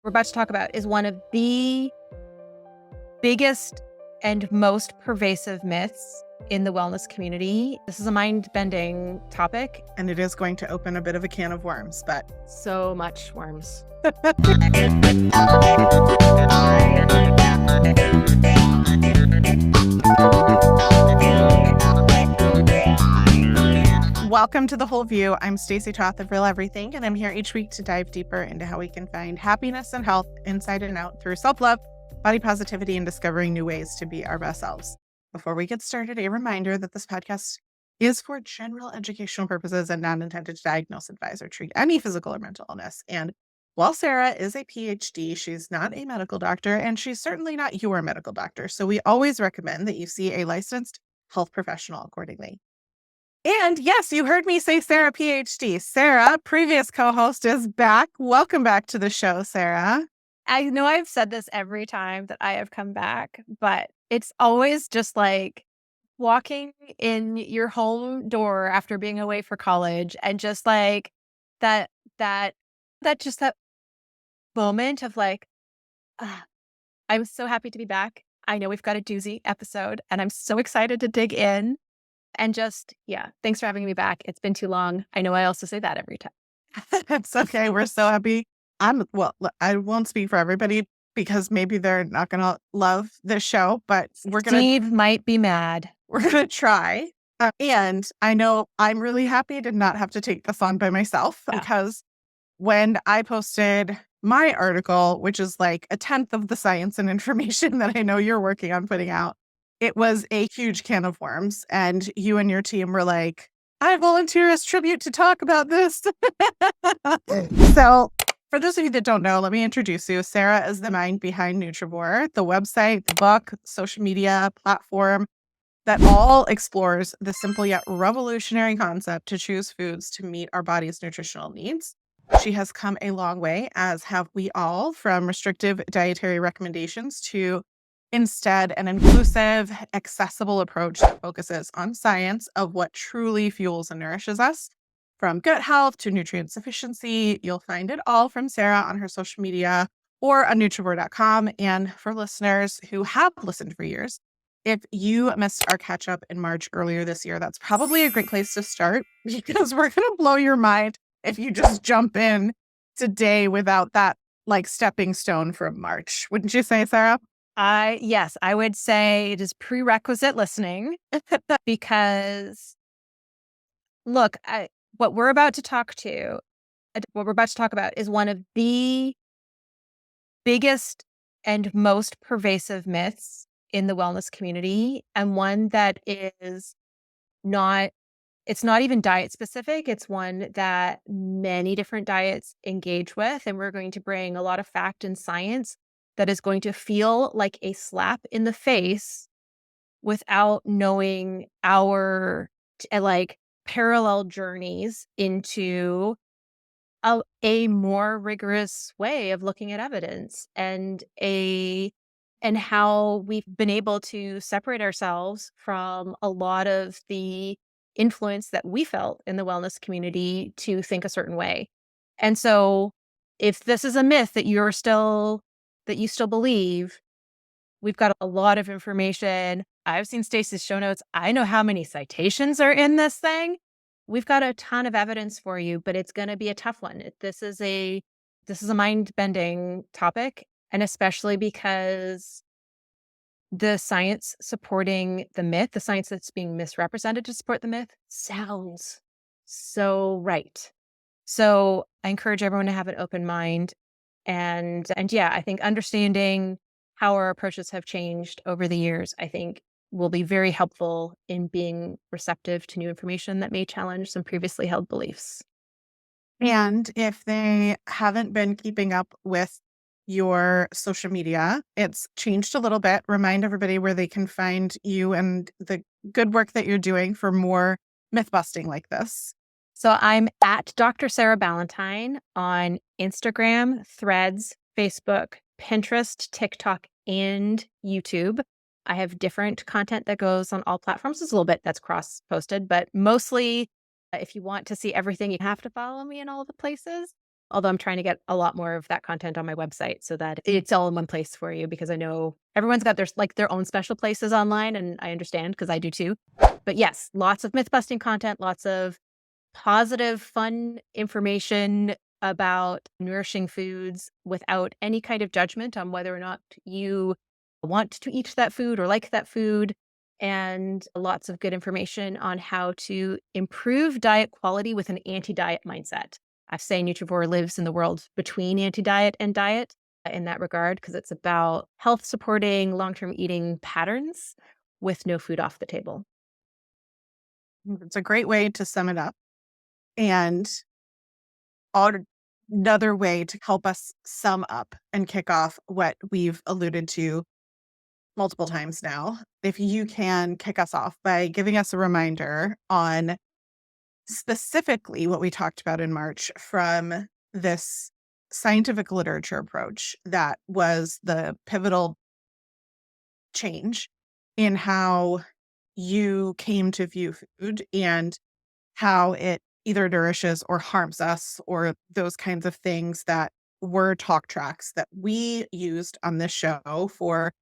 we're about to talk about is one of the biggest and most pervasive myths in the wellness community. This is a mind-bending topic. And it is going to open a bit of a can of worms, but So much worms. welcome to The Whole View. I'm Stacy Toth of Real Everything, and I'm here each week to dive deeper into how we can find happiness and health inside and out through self-love, body positivity, and discovering new ways to be our best selves. Before we get started, a reminder that this podcast is for general educational purposes and not intended to diagnose, advise, or treat any physical or mental illness. And while Sarah is a PhD, she's not a medical doctor, and she's certainly not your medical doctor. So we always recommend that you see a licensed health professional accordingly. And yes, you heard me say Sarah, PhD. Sarah, previous co-host, is back. Welcome back to the show, Sarah. I know I've said this every time that I have come back, but it's always just like walking in your home door after being away for college and just like that moment of like, I'm so happy to be back. I know we've got a doozy episode and I'm so excited to dig in. And just, thanks for having me back. It's been too long. I know I also say that every time. It's okay. We're so happy. I won't speak for everybody because maybe they're not going to love this show, but Steve might be mad. We're going to try. And I know I'm really happy to not have to take this on by myself because when I posted my article, which is like a 10th of the science and information that I know you're working on putting out, it was a huge can of worms. And you and your team were like, I volunteer as tribute to talk about this. So for those of you that don't know, let me introduce you. Sarah is the mind behind Nutrivore, the website, the book, social media platform that all explores the simple yet revolutionary concept to choose foods to meet our body's nutritional needs. She has come a long way, as have we all, from restrictive dietary recommendations to instead an inclusive, accessible approach that focuses on science of what truly fuels and nourishes us. From gut health to nutrient sufficiency, you'll find it all from Sarah on her social media or on Nutrivore.com. And for listeners who have listened for years, if you missed our catch up in March earlier this year, that's probably a great place to start because we're going to blow your mind if you just jump in today without that like stepping stone from March. Wouldn't you say, Sarah? Yes, I would say it is prerequisite listening because look, what we're about to talk about is one of the biggest and most pervasive myths in the wellness community, and one that is it's not even diet specific. It's one that many different diets engage with, and we're going to bring a lot of fact and science that is going to feel like a slap in the face without knowing our parallel journeys into a more rigorous way of looking at evidence and how we've been able to separate ourselves from a lot of the influence that we felt in the wellness community to think a certain way. And so if this is a myth that you still believe, we've got a lot of information. I've seen Stacy's show notes. I know how many citations are in this thing. We've got a ton of evidence for you, but it's going to be a tough one. This is a mind-bending topic, and especially because the science supporting the myth, the science that's being misrepresented to support the myth, sounds so right. So I encourage everyone to have an open mind. And I think understanding how our approaches have changed over the years, I think will be very helpful in being receptive to new information that may challenge some previously held beliefs. And if they haven't been keeping up with your social media, it's changed a little bit. Remind everybody where they can find you and the good work that you're doing for more myth busting like this. So I'm at Dr. Sarah Ballantyne on Instagram, Threads, Facebook, Pinterest, TikTok, and YouTube. I have different content that goes on all platforms. There's a little bit that's cross-posted, but mostly if you want to see everything, you have to follow me in all the places. Although I'm trying to get a lot more of that content on my website so that it's all in one place for you, because I know everyone's got their own special places online, and I understand because I do too. But yes, lots of myth busting content, lots of positive, fun information about nourishing foods without any kind of judgment on whether or not you want to eat that food or like that food, and lots of good information on how to improve diet quality with an anti diet mindset. I say Nutrivore lives in the world between anti diet and diet in that regard, because it's about health supporting long term eating patterns with no food off the table. It's a great way to sum it up. And another way to help us sum up and kick off what we've alluded to multiple times now, if you can kick us off by giving us a reminder on specifically what we talked about in March from this scientific literature approach that was the pivotal change in how you came to view food and how it either nourishes or harms us, or those kinds of things that were talk tracks that we used on this show for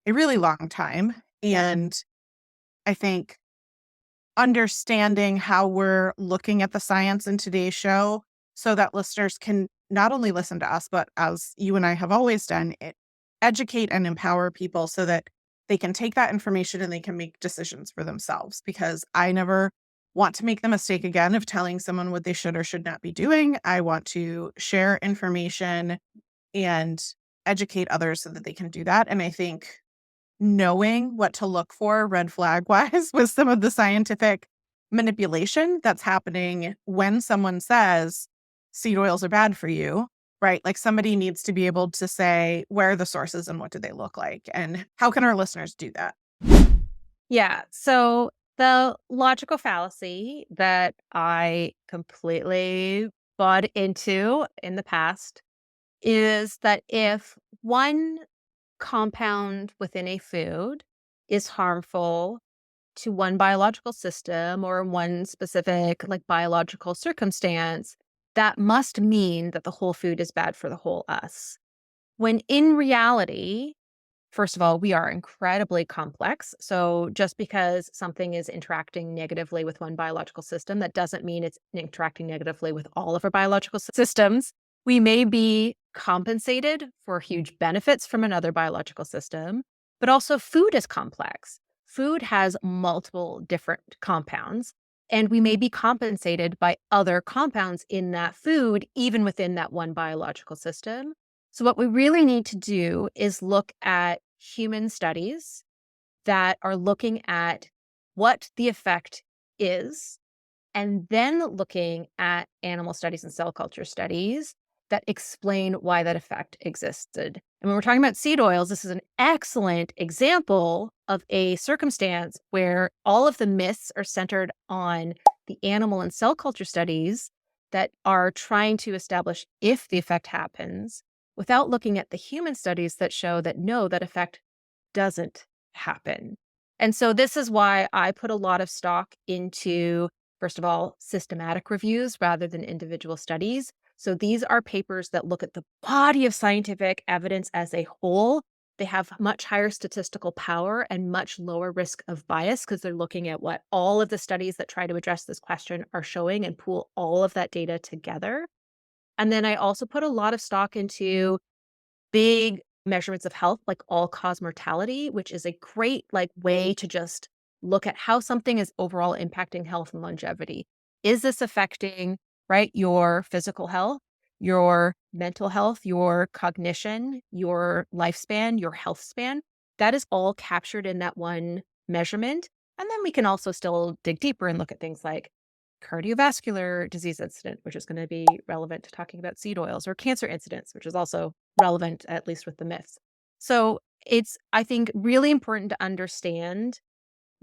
a really long time. And I think understanding how we're looking at the science in today's show so that listeners can not only listen to us, but as you and I have always done, educate and empower people so that they can take that information and they can make decisions for themselves. Because I never want to make the mistake again of telling someone what they should or should not be doing. I want to share information and educate others so that they can do that. And I think knowing what to look for red flag wise with some of the scientific manipulation that's happening when someone says seed oils are bad for you, right? Like somebody needs to be able to say, where are the sources and what do they look like? And how can our listeners do that? Yeah. So the logical fallacy that I completely bought into in the past is that if one compound within a food is harmful to one biological system or one specific like biological circumstance, that must mean that the whole food is bad for the whole us. When in reality, first of all, we are incredibly complex. So just because something is interacting negatively with one biological system, that doesn't mean it's interacting negatively with all of our biological systems. We may be compensated for huge benefits from another biological system, but also food is complex. Food has multiple different compounds, and we may be compensated by other compounds in that food, even within that one biological system. So, what we really need to do is look at human studies that are looking at what the effect is, and then looking at animal studies and cell culture studies that explain why that effect existed. And when we're talking about seed oils, this is an excellent example of a circumstance where all of the myths are centered on the animal and cell culture studies that are trying to establish if the effect happens without looking at the human studies that show that no, that effect doesn't happen. And so this is why I put a lot of stock into, first of all, systematic reviews rather than individual studies. So these are papers that look at the body of scientific evidence as a whole. They have much higher statistical power and much lower risk of bias because they're looking at what all of the studies that try to address this question are showing and pool all of that data together. And then I also put a lot of stock into big measurements of health, like all-cause mortality, which is a great, like, way to just look at how something is overall impacting health and longevity. Is this affecting, right, your physical health, your mental health, your cognition, your lifespan, your health span? That is all captured in that one measurement. And then we can also still dig deeper and look at things like cardiovascular disease incident, which is going to be relevant to talking about seed oils, or cancer incidents, which is also relevant, at least with the myths. So it's, I think, really important to understand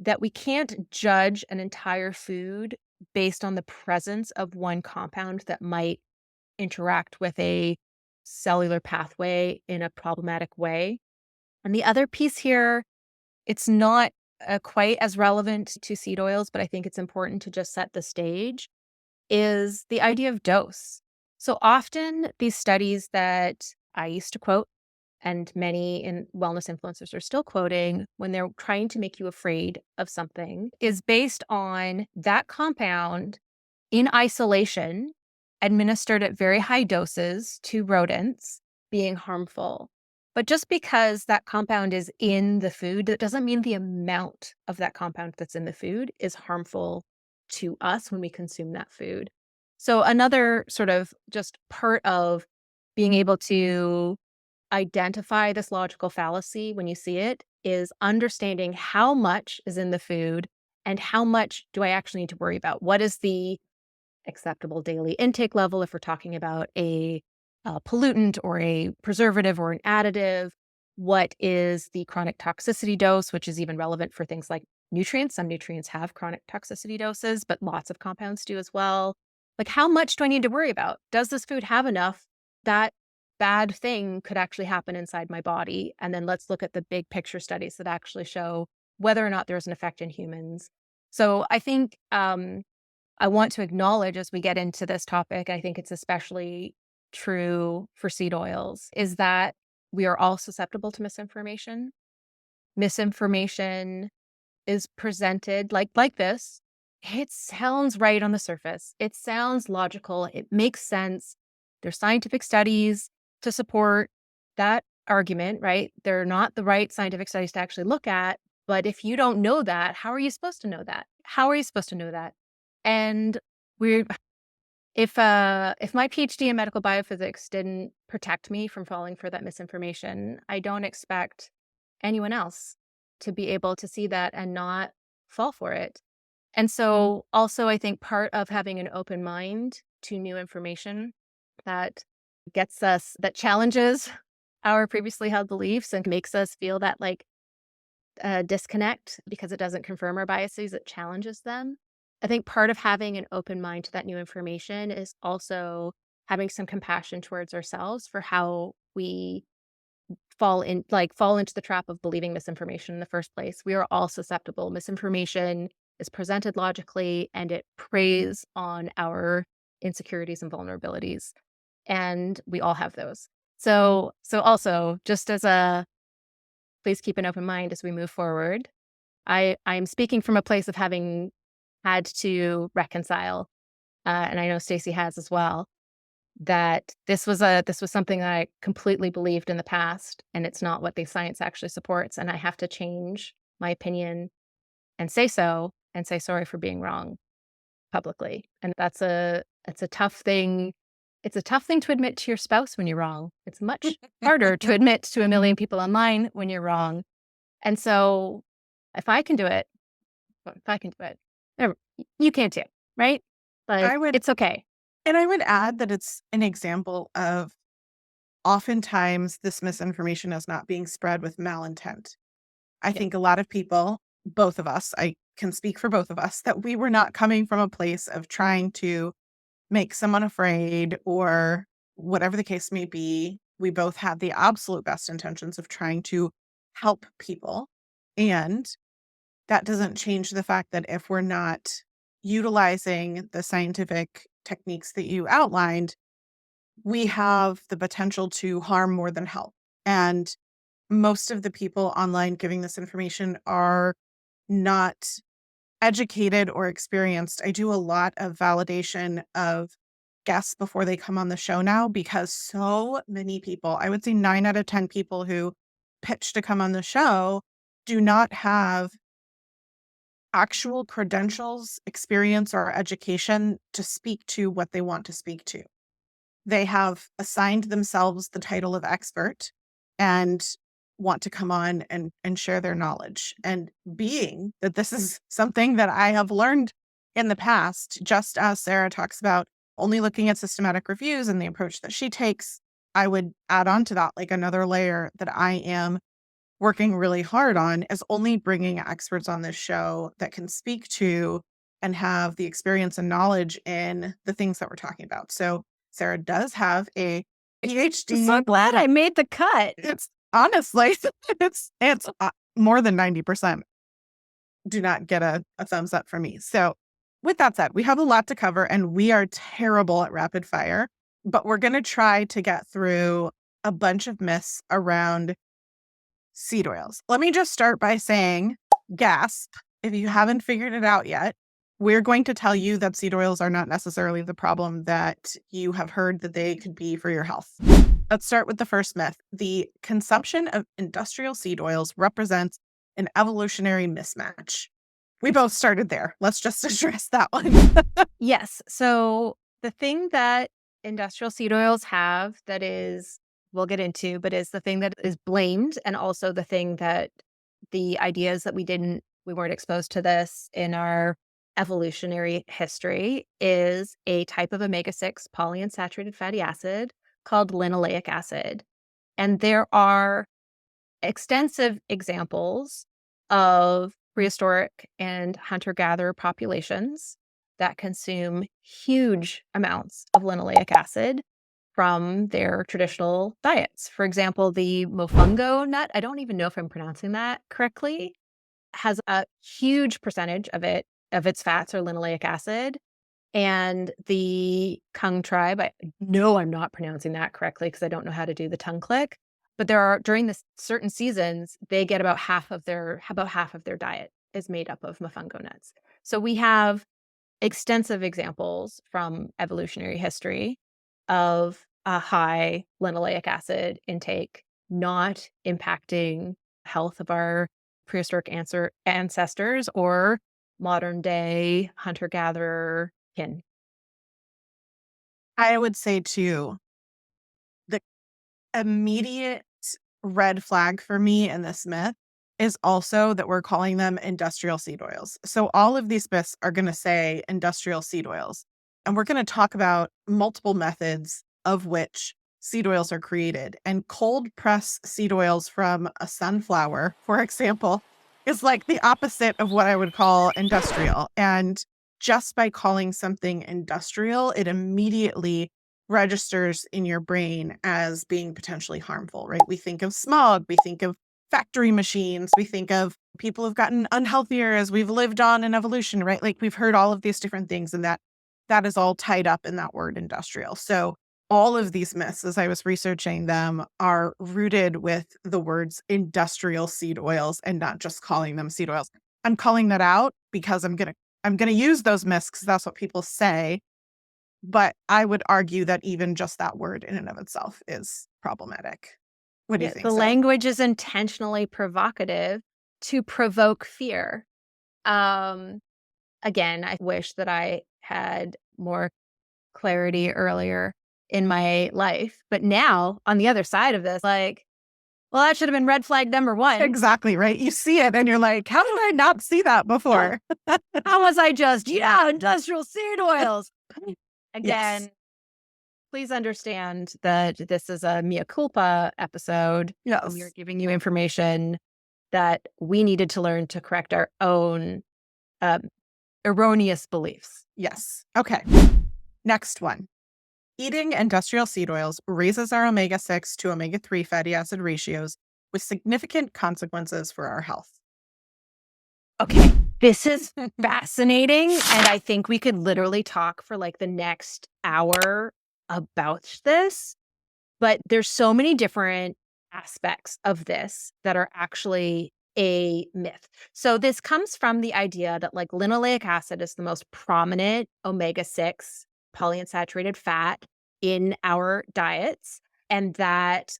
that we can't judge an entire food based on the presence of one compound that might interact with a cellular pathway in a problematic way. And the other piece here, it's not quite as relevant to seed oils, but I think it's important to just set the stage, is the idea of dose. So often these studies that I used to quote and many in wellness influencers are still quoting when they're trying to make you afraid of something is based on that compound in isolation, administered at very high doses to rodents being harmful. But just because that compound is in the food, that doesn't mean the amount of that compound that's in the food is harmful to us when we consume that food. So, another sort of just part of being able to identify this logical fallacy when you see it is understanding how much is in the food and how much do I actually need to worry about. What is the acceptable daily intake level if we're talking about a pollutant or a preservative or an additive? What is the chronic toxicity dose, which is even relevant for things like nutrients? Some nutrients have chronic toxicity doses, but lots of compounds do as well. Like, how much do I need to worry about? Does this food have enough that bad thing could actually happen inside my body? And then let's look at the big picture studies that actually show whether or not there's an effect in humans. So I think I want to acknowledge as we get into this topic, I think it's especially true for seed oils, is that we are all susceptible to misinformation. Misinformation is presented like this. It sounds right on the surface. It sounds logical. It makes sense. There's scientific studies to support that argument, right? They're not the right scientific studies to actually look at. But if you don't know that, how are you supposed to know that? How are you supposed to know that? And we're if my PhD in medical biophysics didn't protect me from falling for that misinformation, I don't expect anyone else to be able to see that and not fall for it. And so also I think part of having an open mind to new information that that challenges our previously held beliefs and makes us feel that like disconnect because it doesn't confirm our biases, it challenges them. I think part of having an open mind to that new information is also having some compassion towards ourselves for how we fall into the trap of believing misinformation in the first place. We are all susceptible. Misinformation is presented logically and it preys on our insecurities and vulnerabilities. And we all have those. So also just as a please keep an open mind as we move forward. I'm speaking from a place of having had to reconcile, and I know Stacy has as well, that this was something that I completely believed in the past, and it's not what the science actually supports, and I have to change my opinion and say so, and say sorry for being wrong publicly. And it's a tough thing. It's a tough thing to admit to your spouse when you're wrong. It's much harder to admit to a million people online when you're wrong. And so if I can do it, if I can do it, you can too, right? Like, I would it's okay. and I would add that it's an example of oftentimes this misinformation is not being spread with malintent. I Yeah. think a lot of people, both of us, I can speak for both of us, that we were not coming from a place of trying to make someone afraid or whatever the case may be. We both had the absolute best intentions of trying to help people. And that doesn't change the fact that if we're not utilizing the scientific techniques that you outlined, we have the potential to harm more than help. And most of the people online giving this information are not educated or experienced. I do a lot of validation of guests before they come on the show now because so many people, I would say 9 out of 10 people who pitch to come on the show do not have actual credentials, experience, or education to speak to what they want to speak to. They have assigned themselves the title of expert and want to come on and share their knowledge. And being that this is something that I have learned in the past, just as Sarah talks about only looking at systematic reviews and the approach that she takes, I would add on to that like another layer that I am working really hard on is only bringing experts on this show that can speak to and have the experience and knowledge in the things that we're talking about. So Sarah does have a PhD. So glad I made the cut. It's honestly, it's more than 90% do not get a thumbs up from me. So with that said, we have a lot to cover and we are terrible at rapid fire. but we're going to try to get through a bunch of myths around seed oils. Let me just start by saying, gasp, if you haven't figured it out yet, we're going to tell you that seed oils are not necessarily the problem that you have heard that they could be for your health. Let's start with the first myth. The consumption of industrial seed oils represents an evolutionary mismatch. We both started there. Let's just address that one. Yes. So the thing that industrial seed oils have that is, we'll get into, but is the thing that is blamed, and also the thing that the ideas that we weren't exposed to this in our evolutionary history, is a type of omega-6 polyunsaturated fatty acid called linoleic acid. And there are extensive examples of prehistoric and hunter-gatherer populations that consume huge amounts of linoleic acid from their traditional diets. For example, the mofongo nut, I don't even know if I'm pronouncing that correctly, has a huge percentage of its fats are linoleic acid. And the Kung tribe, I know I'm not pronouncing that correctly because I don't know how to do the tongue click, but there are, during the certain seasons, they get about half of their diet is made up of mofongo nuts. So we have extensive examples from evolutionary history of a high linoleic acid intake not impacting health of our prehistoric ancestors or modern day hunter-gatherer kin. I would say, too, the immediate red flag for me in this myth is also that we're calling them industrial seed oils. So all of these myths are going to say industrial seed oils. And we're going to talk about multiple methods of which seed oils are created. And cold press seed oils from a sunflower, for example, is like the opposite of what I would call industrial. And just by calling something industrial, it immediately registers in your brain as being potentially harmful, right? We think of smog, we think of factory machines, we think of people who've gotten unhealthier as we've lived on in evolution, right? Like we've heard all of these different things, and that is all tied up in that word industrial. So all of these myths, as I was researching them, are rooted with the words industrial seed oils and not just calling them seed oils. I'm calling that out because I'm gonna use those myths because that's what people say. But I would argue that even just that word in and of itself is problematic. What do you Yeah, think, the Sarah? language is intentionally provocative to provoke fear. Um, Again, I wish that I had more clarity earlier in my life, but now on the other side of this, like, well, that should have been red flag number one. Exactly, right? You see it and you're like, how did I not see that How, before? how was I just, yeah, industrial seed oils? Yes. Again, please understand that this is a mea culpa episode, and we are Yes. giving you information that we needed to learn to correct our own um, erroneous beliefs. Yes. Okay. Next one. Eating industrial seed oils raises our omega 6 to omega 3 fatty acid ratios with significant consequences for our health. Okay, this is fascinating, and I think we could literally talk for like the next hour about this. But there's so many different aspects of this that are actually a myth. So this comes from the idea that like linoleic acid is the most prominent omega-6 polyunsaturated fat in our diets, and that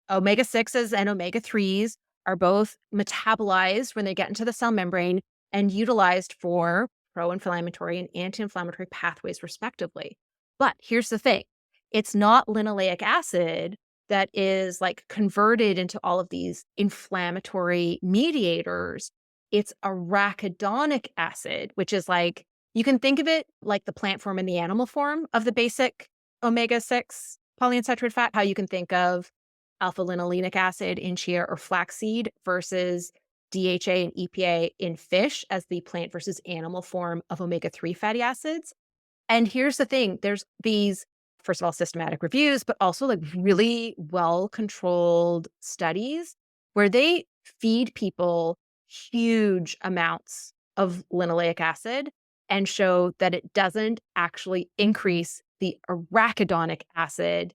omega-6s and omega-3s are both metabolized when they get into the cell membrane and utilized for pro-inflammatory and anti-inflammatory pathways respectively. But here's the thing. It's not linoleic acid that is like converted into all of these inflammatory mediators. It's arachidonic acid, which is like, you can think of it like the plant form and the animal form of the basic omega-6 polyunsaturated fat, how you can think of alpha linolenic acid in chia or flaxseed versus DHA and EPA in fish as the plant versus animal form of omega-3 fatty acids. And here's the thing, there's these, first of all, systematic reviews, but also like really well-controlled studies where they feed people huge amounts of linoleic acid and show that it doesn't actually increase the arachidonic acid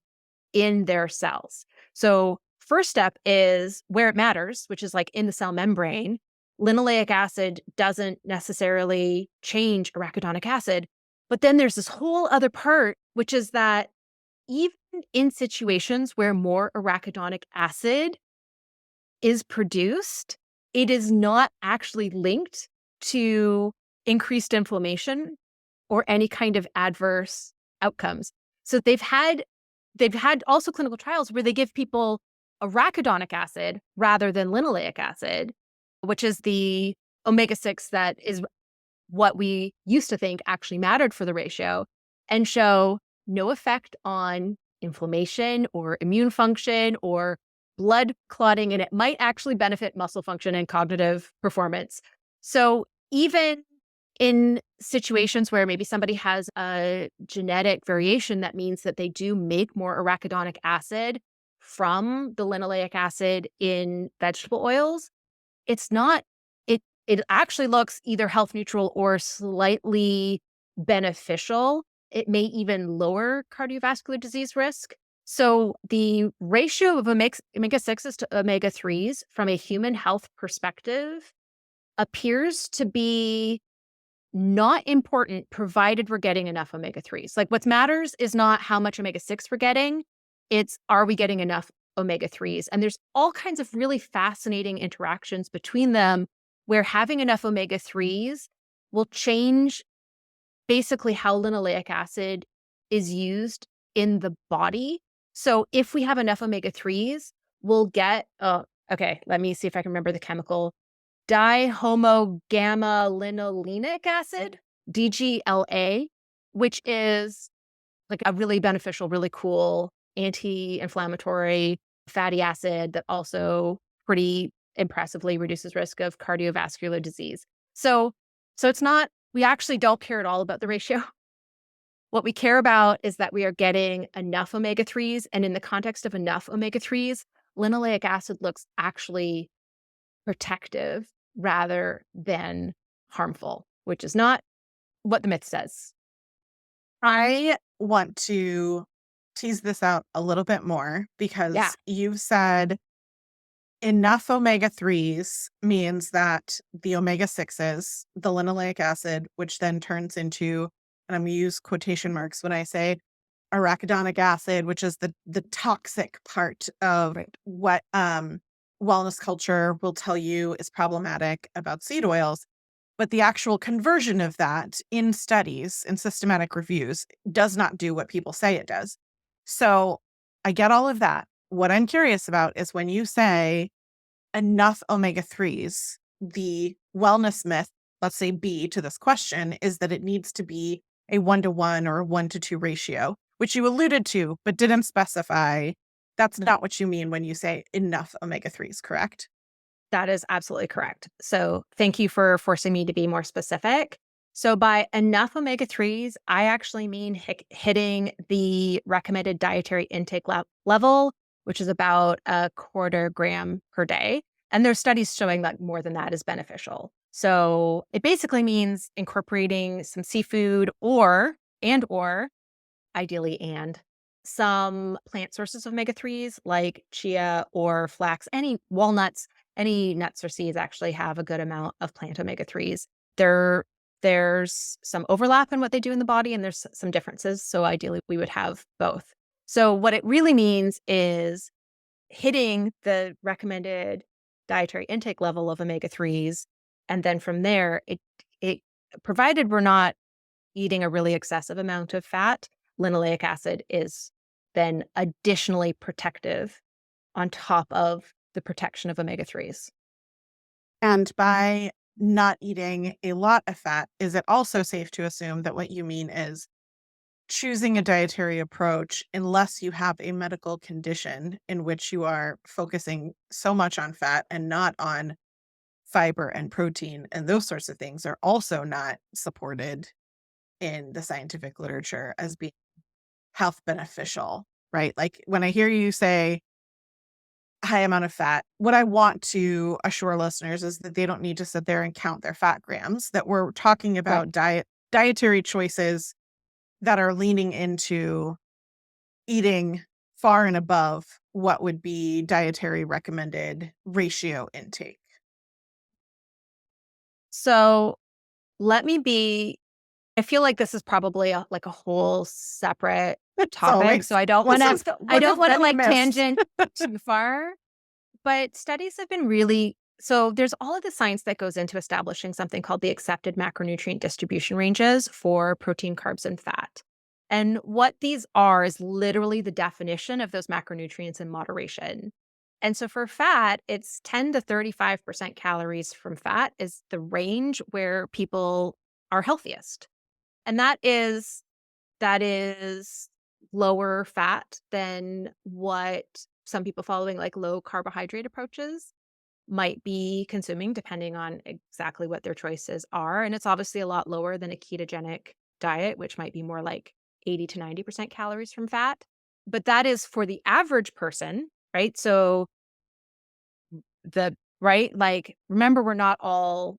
in their cells. So, first step is where it matters, which is like in the cell membrane. Linoleic acid doesn't necessarily change arachidonic acid. But then there's this whole other part, which is that even in situations where more arachidonic acid is produced, it is not actually linked to increased inflammation or any kind of adverse outcomes. So they've had also clinical trials where they give people arachidonic acid rather than linoleic acid, which is the omega-6 that is what we used to think actually mattered for the ratio, and show no effect on inflammation or immune function or blood clotting, and it might actually benefit muscle function and cognitive performance. So even in situations where maybe somebody has a genetic variation that means that they do make more arachidonic acid from the linoleic acid in vegetable oils, it's not it actually looks either health neutral or slightly beneficial. It may even lower cardiovascular disease risk. So the ratio of omega-6s to omega-3s from a human health perspective appears to be not important provided we're getting enough omega-3s. Like what matters is not how much omega-6 we're getting, it's are we getting enough omega-3s? And there's all kinds of really fascinating interactions between them where having enough omega-3s will change basically how linoleic acid is used in the body. So if we have enough omega-3s, we'll get okay, let me see if I can remember the chemical dihomogamma-linolenic acid, DGLA, which is like a really beneficial, really cool anti-inflammatory fatty acid that also pretty impressively reduces risk of cardiovascular disease. So it's not, we actually don't care at all about the ratio. What we care about is that we are getting enough omega-3s, and in the context of enough omega-3s, linoleic acid looks actually protective rather than harmful, which is not what the myth says. I want to tease this out a little bit more Yeah, because you've said enough omega-3s means that the omega-6s, the linoleic acid, which then turns into, and I'm going to use quotation marks when I say arachidonic acid, which is the toxic part of right. what wellness culture will tell you is problematic about seed oils. But the actual conversion of that in studies, in systematic reviews, does not do what people say it does. So I get all of that. What I'm curious about is when you say enough omega-3s, the wellness myth, let's say B to this question, is that it needs to be a 1-to-1 or a 1-to-2 ratio, which you alluded to, but didn't specify. That's not what you mean when you say enough omega-3s, correct? That is absolutely correct. So thank you for forcing me to be more specific. So by enough omega-3s, I actually mean hitting the recommended dietary intake level, which is about a quarter gram per day. And there's studies showing that more than that is beneficial. So it basically means incorporating some seafood or ideally and some plant sources of omega-3s like chia or flax, any walnuts, any nuts or seeds actually have a good amount of plant omega-3s. There's some overlap in what they do in the body and there's some differences. So ideally we would have both. So what it really means is hitting the recommended dietary intake level of omega-3s. And then from there, it provided we're not eating a really excessive amount of fat, linoleic acid is then additionally protective on top of the protection of omega-3s. And by not eating a lot of fat, is it also safe to assume that what you mean is choosing a dietary approach unless you have a medical condition in which you are focusing so much on fat and not on fiber and protein and those sorts of things are also not supported in the scientific literature as being health beneficial, right? Like when I hear you say high amount of fat, what I want to assure listeners is that they don't need to sit there and count their fat grams, that we're talking Right. about dietary choices that are leaning into eating far and above what would be dietary recommended ratio intake. So let me be I feel like this is probably like a whole separate It's topic, always so I don't this wanna is one of many like myths. tangent too far. But studies have been really so there's all of the science that goes into establishing something called the accepted macronutrient distribution ranges for protein, carbs, and fat. And what these are is literally the definition of those macronutrients in moderation. And so for fat, it's 10 to 35% calories from fat is the range where people are healthiest. And that is lower fat than what some people following like low carbohydrate approaches might be consuming, depending on exactly what their choices are. And it's obviously a lot lower than a ketogenic diet, which might be more like 80 to 90% calories from fat. But that is for the average person, right? So the right? Like, remember, we're not all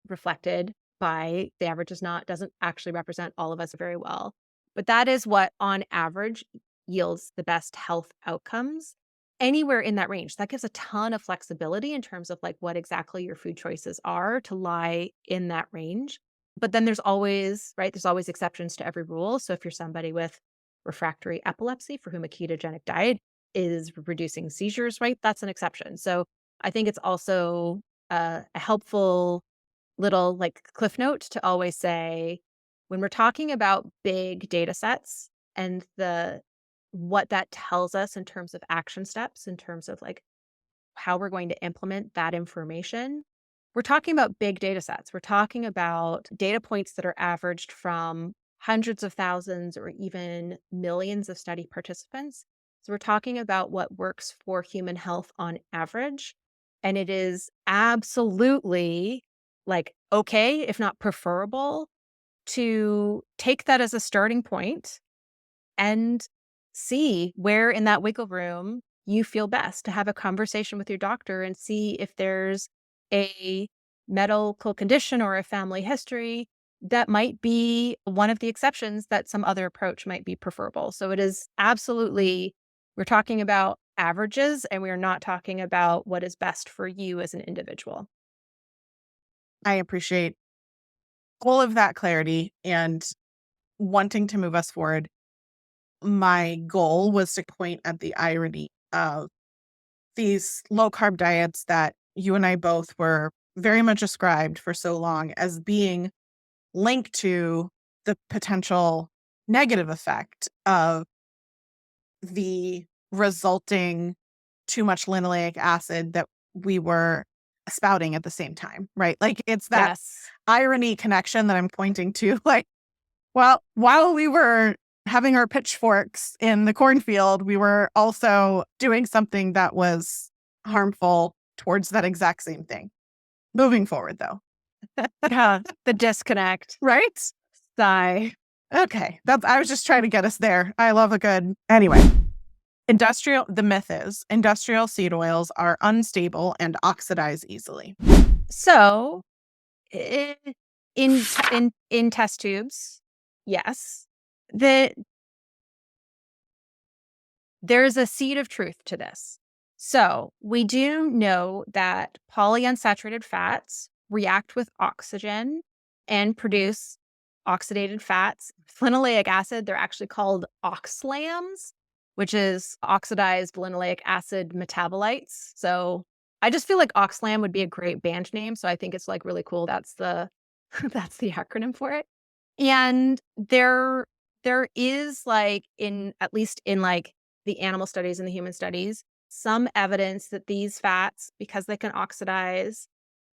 reflected by the average is not doesn't actually represent all of us very well. But that is what on average yields the best health outcomes anywhere in that range. That gives a ton of flexibility in terms of like what exactly your food choices are to lie in that range. But then there's always, right? There's always exceptions to every rule. So if you're somebody with refractory epilepsy for whom a ketogenic diet is reducing seizures, right? That's an exception. So I think it's also a helpful little like cliff note to always say when we're talking about big data sets and the what that tells us in terms of action steps, in terms of like how we're going to implement that information. We're talking about big data sets. We're talking about data points that are averaged from hundreds of thousands or even millions of study participants. So we're talking about what works for human health on average. And it is absolutely like okay, if not preferable, to take that as a starting point and see where in that wiggle room you feel best to have a conversation with your doctor and see if there's a medical condition or a family history that might be one of the exceptions that some other approach might be preferable. So it is absolutely, we're talking about averages and we are not talking about what is best for you as an individual. I appreciate all of that clarity and wanting to move us forward. My goal was to point at the irony of these low carb diets that you and I both were very much ascribed for so long as being linked to the potential negative effect of the resulting too much linoleic acid that we were spouting at the same time, right? Like it's that Yes. irony connection that I'm pointing to. Like, well, while we were having our pitchforks in the cornfield, we were also doing something that was harmful towards that exact same thing. Moving forward, though, Yeah. The disconnect. right? Sigh. Okay, that's. I was just trying to get us there. I love a good. Anyway, the myth is industrial seed oils are unstable and oxidize easily. So I in test tubes, yes. The there's a seed of truth to this. So, we do know that polyunsaturated fats react with oxygen and produce oxidated fats. Linoleic acid, they're actually called oxlams, which is oxidized linoleic acid metabolites. So, I just feel like oxlam would be a great band name, so I think it's like really cool that's the that's the acronym for it. And there is like in at least in like the animal studies and the human studies, some evidence that these fats, because they can oxidize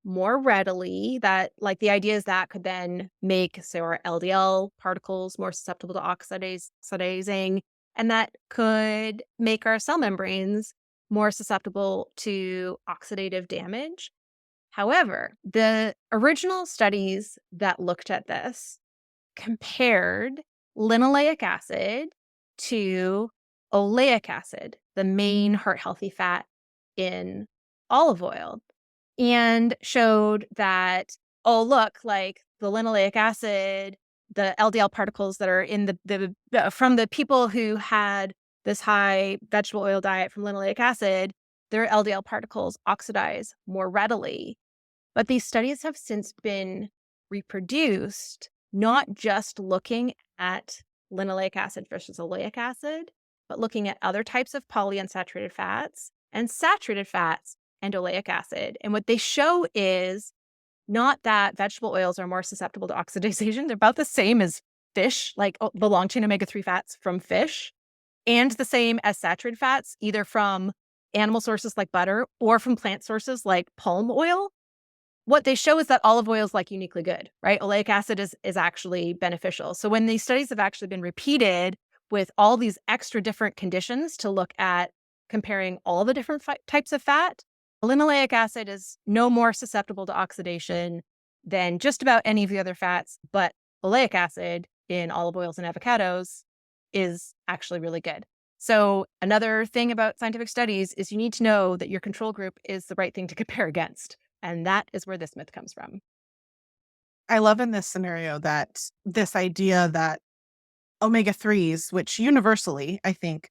more readily, that like the idea is that could then make, say, our LDL particles more susceptible to oxidizing, and that could make our cell membranes more susceptible to oxidative damage. However, the original studies that looked at this compared linoleic acid to oleic acid, the main heart healthy fat in olive oil, and showed that, oh, look, like the linoleic acid the LDL particles that are in from the people who had this high vegetable oil diet from linoleic acid, their LDL particles oxidize more readily. But these studies have since been reproduced, not just looking at linoleic acid versus oleic acid, but looking at other types of polyunsaturated fats and saturated fats and oleic acid. And what they show is not that vegetable oils are more susceptible to oxidation. They're about the same as fish, like the long chain omega-3 fats from fish, and the same as saturated fats, either from animal sources like butter or from plant sources like palm oil. What they show is that olive oil is like uniquely good, right? Oleic acid is actually beneficial. So when these studies have actually been repeated with all these extra different conditions to look at comparing all the different types of fat, linoleic acid is no more susceptible to oxidation than just about any of the other fats, but oleic acid in olive oils and avocados is actually really good. So another thing about scientific studies is you need to know that your control group is the right thing to compare against. And that is where this myth comes from. I love in this scenario that this idea that omega-3s, which universally, I think,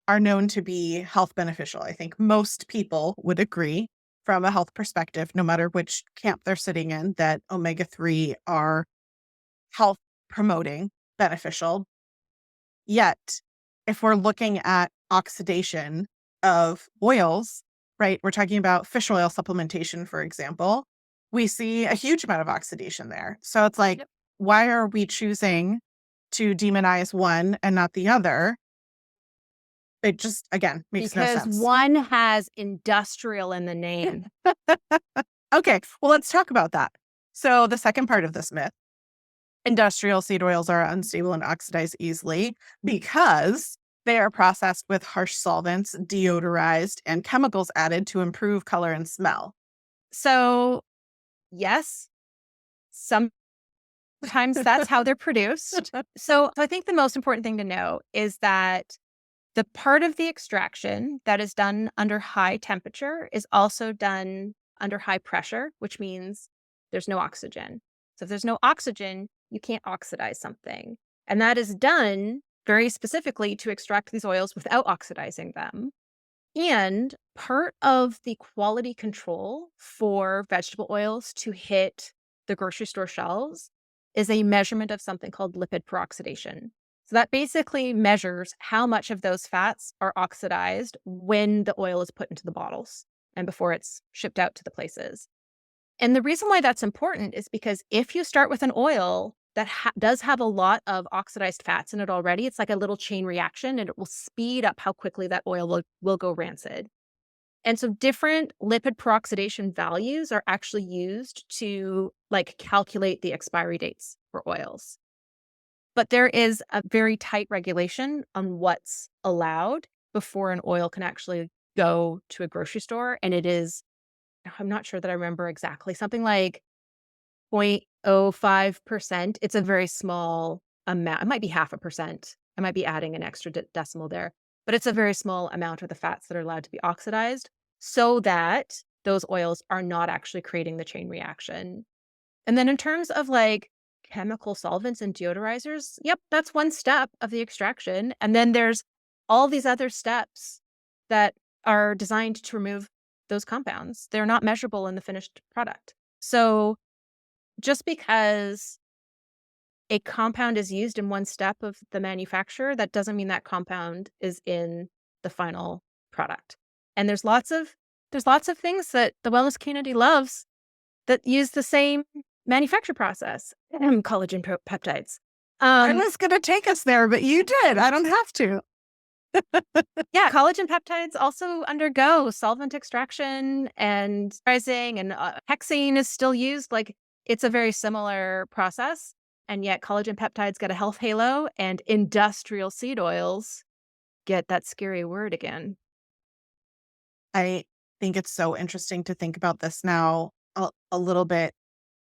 are known to be health beneficial. I think most people would agree from a health perspective, no matter which camp they're sitting in, that omega-3 are health promoting, beneficial. Yet, if we're looking at oxidation of oils, right, we're talking about fish oil supplementation, for example, we see a huge amount of oxidation there. So it's like, Yep. why are we choosing to demonize one and not the other? It just, again, makes no Because sense. one has industrial in the name. Okay, well, let's talk about that. So the second part of this myth, industrial seed oils are unstable and oxidize easily because they are processed with harsh solvents, deodorized, and chemicals added to improve color and smell. So, yes, sometimes that's how they're produced. So I think the most important thing to know is that the part of the extraction that is done under high temperature is also done under high pressure, which means there's no oxygen. So if there's no oxygen, you can't oxidize something. And that is done very specifically to extract these oils without oxidizing them. And part of the quality control for vegetable oils to hit the grocery store shelves is a measurement of something called lipid peroxidation. So that basically measures how much of those fats are oxidized when the oil is put into the bottles and before it's shipped out to the places. And the reason why that's important is because if you start with an oil that does have a lot of oxidized fats in it already, it's like a little chain reaction and it will speed up how quickly that oil will go rancid. And so different lipid peroxidation values are actually used to like calculate the expiry dates for oils. But there is a very tight regulation on what's allowed before an oil can actually go to a grocery store. And it is, I'm not sure that I remember exactly, something like 0.05%. It's a very small amount. It might be 0.5%. I might be adding an extra decimal there, but it's a very small amount of the fats that are allowed to be oxidized so that those oils are not actually creating the chain reaction. And then in terms of like chemical solvents and deodorizers, yep, that's one step of the extraction. And then there's all these other steps that are designed to remove those compounds. They're not measurable in the finished product. So just because a compound is used in one step of the manufacture, that doesn't mean that compound is in the final product. And there's lots of things that the wellness community loves that use the same manufacture process. Collagen peptides. I was going to take us there, but you did. I don't have to. Yeah, collagen peptides also undergo solvent extraction and rising, and hexane is still used. Like it's a very similar process, and yet collagen peptides get a health halo, and industrial seed oils get that scary word again. I think it's so interesting to think about this now a little bit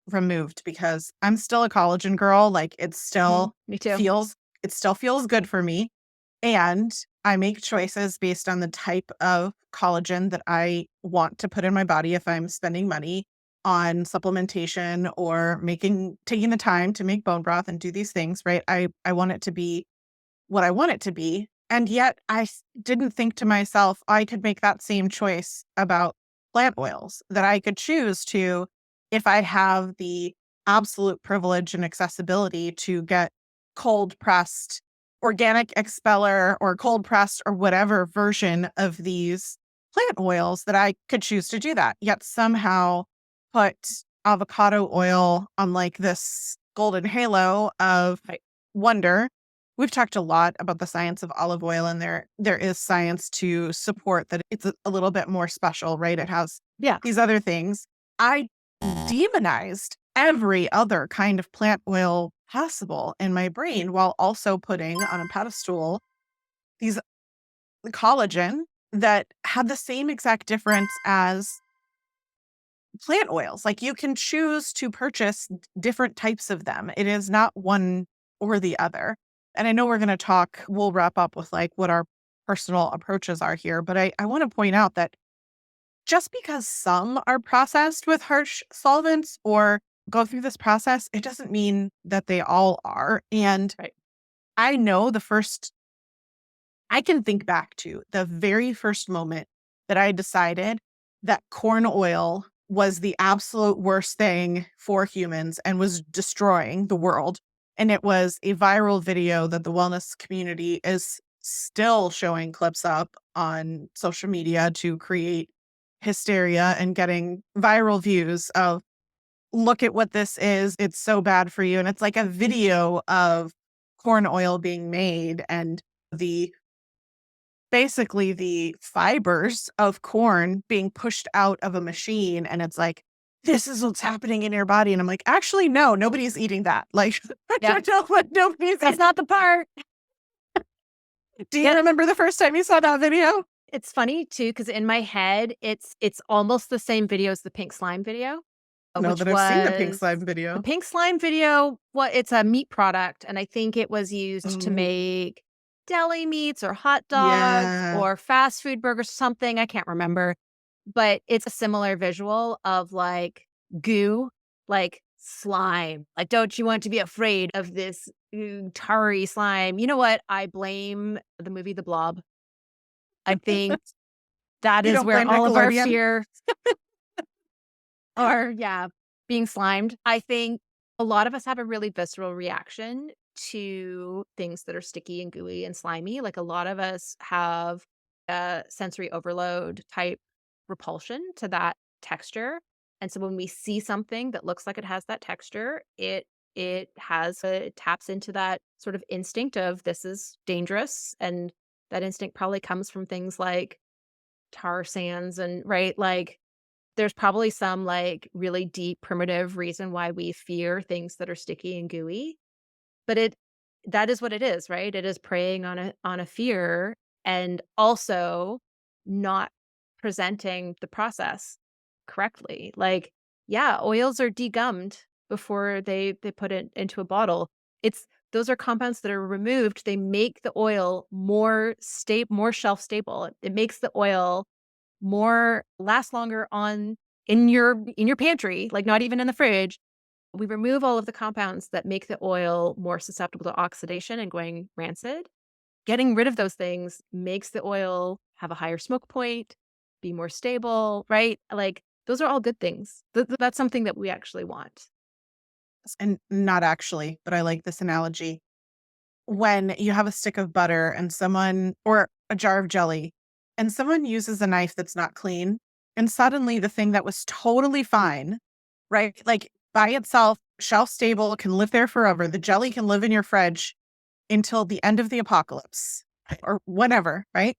removed because I'm still a collagen girl. Like Me too. it still feels good for me. And I make choices based on the type of collagen that I want to put in my body if I'm spending money on supplementation or taking the time to make bone broth and do these things, right? I want it to be what I want it to be. And yet didn't think to myself, I could make that same choice about plant oils, that I could choose to, if I have the absolute privilege and accessibility to get cold pressed organic expeller or cold pressed or whatever version of these plant oils, that I could choose to do that, yet somehow put avocado oil on like this golden halo of wonder. We've talked a lot about the science of olive oil, and there is science to support that it's a little bit more special, right? It has Yeah. these other things. I demonized every other kind of plant oil possible in my brain while also putting on a pedestal these collagen that had the same exact difference as plant oils. Like, you can choose to purchase different types of them. It is not one or the other. And I know we'll wrap up with like what our personal approaches are here, but I want to point out that just because some are processed with harsh solvents or go through this process, it doesn't mean that they all are. And Right. I know I can think back to the very first moment that I decided that corn oil was the absolute worst thing for humans and was destroying the world. And it was a viral video that the wellness community is still showing clips up on social media to create hysteria and getting viral views of, look at what this is. It's so bad for you. And it's like a video of corn oil being made and the basically the fibers of corn being pushed out of a machine. And it's like, this is what's happening in your body. And I'm like, actually, no, nobody's eating that. Like, I Yeah. don't know what nobody's That's eating. not the part. Do you remember the first time you saw that video? It's funny too, because in my head, it's almost the same video as the pink slime video, Know which that I've seen the pink was slime the video. pink slime video. What it's a meat product, and I think it was used to Oh, make deli meats or hot dogs yeah. or fast food burgers, something I can't remember. But it's a similar visual of like goo, like slime. Like, don't you want to be afraid of this tarry slime? You know what? I blame the movie The Blob. I think that You is don't where blame all of our Nickelodeon? fear or, yeah, being slimed. I think a lot of us have a really visceral reaction to things that are sticky and gooey and slimy. Like, a lot of us have a sensory overload type repulsion to that texture. And so when we see something that looks like it has that texture, it taps into that sort of instinct of, this is dangerous. And that instinct probably comes from things like tar sands and, right, like, there's probably some, like, really deep primitive reason why we fear things that are sticky and gooey, but that is what it is, right? It is preying on a fear, and also not presenting the process correctly. Like, yeah, oils are degummed before they put it into a bottle. It's Those are compounds that are removed. They make the oil more shelf stable. It makes the oil more last longer on in your pantry, like, not even in the fridge. We remove all of the compounds that make the oil more susceptible to oxidation and going rancid. Getting rid of those things makes the oil have a higher smoke point, be more stable, right? Like, those are all good things. That's something that we actually want. And not actually, but I like this analogy. When you have a stick of butter and or a jar of jelly, and someone uses a knife that's not clean, and suddenly the thing that was totally fine, right? Like, by itself, shelf stable, can live there forever. The jelly can live in your fridge until the end of the apocalypse or whatever, right?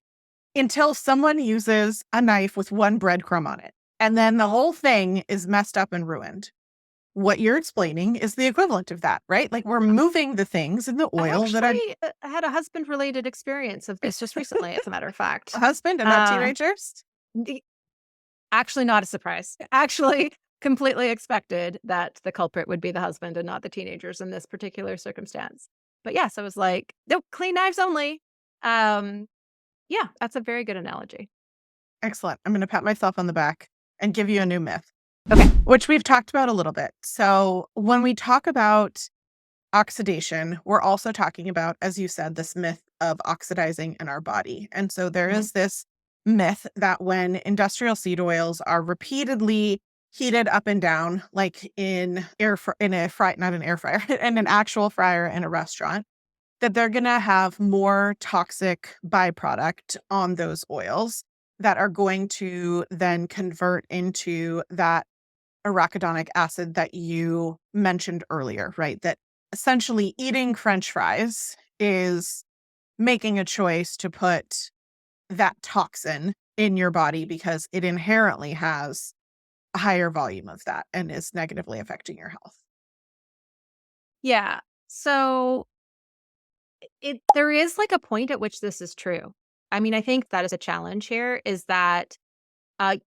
Until someone uses a knife with one breadcrumb on it. And then the whole thing is messed up and ruined. What you're explaining is the equivalent of that, right? Like, we're moving the things in the I oil that actually had a husband-related experience of this just recently, as a matter of a fact. husband and not Uh, teenagers. the Actually not a surprise. Actually, completely expected that the culprit would be the husband and not the teenagers in this particular circumstance. But yes, I was like, "Nope, clean knives only." Um, yeah, that's a very good analogy. Excellent. I'm going to pat myself on the back and give you a new myth. Okay. which we've talked about a little bit. So when we talk about oxidation, we're also talking about, as you said, this myth of oxidizing in our body. And so there Mhm. is this myth that when industrial seed oils are repeatedly heated up and down, like in a fry, not an air fryer, in an actual fryer in a restaurant, that they're going to have more toxic byproduct on those oils that are going to then convert into that arachidonic acid that you mentioned earlier, right? That essentially eating French fries is making a choice to put that toxin in your body because it inherently has a higher volume of that and is negatively affecting your health. Yeah. So there is like a point at which this is true. I mean, I think that is a challenge here is that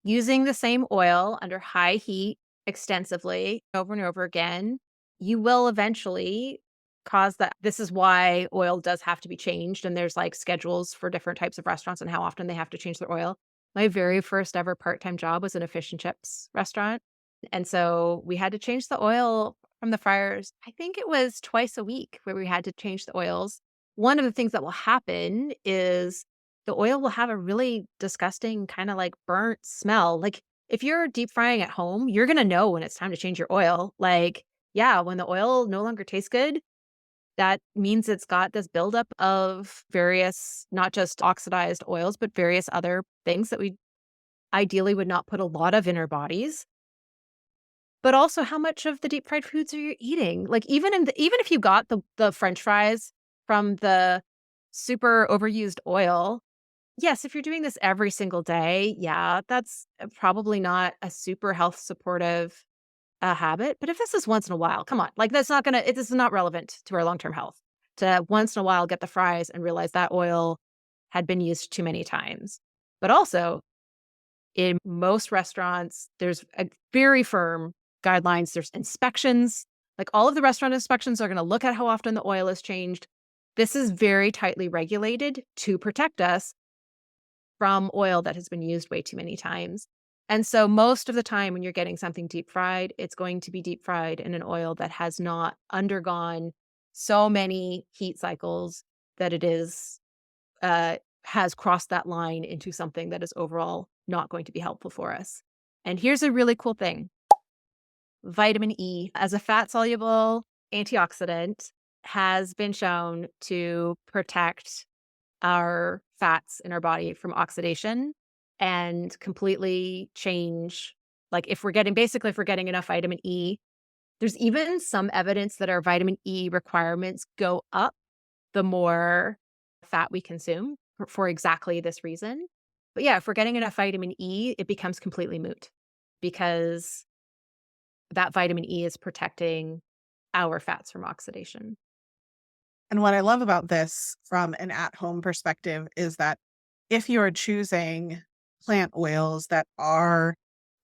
using the same oil under high heat extensively over and over again, you will eventually cause that. This is why oil does have to be changed. And there's like schedules for different types of restaurants and how often they have to change their oil. My very first ever part time job was in a fish and chips restaurant. And so we had to change the oil from the fryers. I think it was twice a week where we had to change the oils. One of the things that will happen is the oil will have a really disgusting kind of like burnt smell. Like if you're deep frying at home, you're going to know when it's time to change your oil. Like, yeah, when the oil no longer tastes good, that means it's got this buildup of various, not just oxidized oils, but various other things that we ideally would not put a lot of in our bodies. But also how much of the deep fried foods are you eating? Like even if you got the French fries from the super overused oil, yes, if you're doing this every single day, yeah, that's probably not a super health supportive habit. But if this is once in a while, come on, like this is not relevant to our long term health. To once in a while get the fries and realize that oil had been used too many times. But also, in most restaurants, there's a very firm guidelines. There's inspections. Like all of the restaurant inspections are going to look at how often the oil is changed. This is very tightly regulated to protect us from oil that has been used way too many times. And so most of the time when you're getting something deep fried, it's going to be deep fried in an oil that has not undergone so many heat cycles that it is has crossed that line into something that is overall not going to be helpful for us. And here's a really cool thing. Vitamin E as a fat soluble antioxidant has been shown to protect our fats in our body from oxidation and completely change like if we're getting enough vitamin E, there's even some evidence that our vitamin E requirements go up the more fat we consume for exactly this reason. But yeah, if we're getting enough vitamin E, it becomes completely moot because that vitamin E is protecting our fats from oxidation. And what I love about this from an at home perspective is that if you are choosing plant oils that are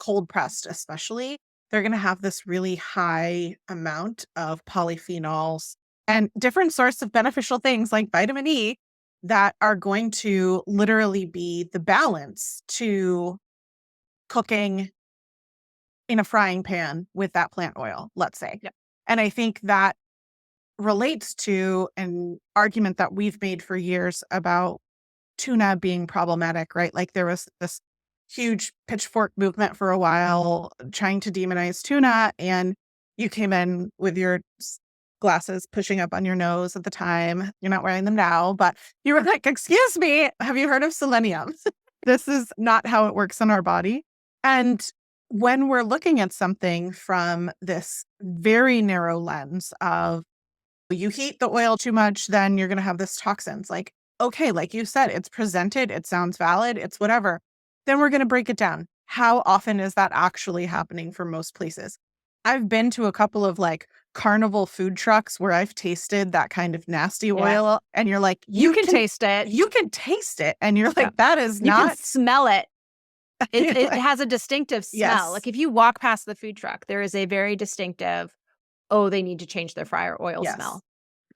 cold pressed, especially, they're going to have this really high amount of polyphenols and different sorts of beneficial things like vitamin E that are going to literally be the balance to cooking in a frying pan with that plant oil, let's say. Yep. And I think that relates to an argument that we've made for years about tuna being problematic, right? Like there was this huge pitchfork movement for a while trying to demonize tuna, and you came in with your glasses pushing up on your nose at the time. You're not wearing them now, but you were like, "Excuse me, have you heard of selenium?" This is not how it works in our body. And when we're looking at something from this very narrow lens of you heat the oil too much, then you're going to have this toxins. Like, okay, like you said, it's presented, it sounds valid, it's whatever. Then we're going to break it down. How often is that actually happening for most places? I've been to a couple of like carnival food trucks where I've tasted that kind of nasty Yeah. oil, and you're like, You can taste it. you can taste it, and you're Yeah. like, that is You can not. smell it. It You're it like, has a distinctive smell. yes, Like if you walk past the food truck, there is a very distinctive, "Oh, they need to change their fryer oil" yes. smell.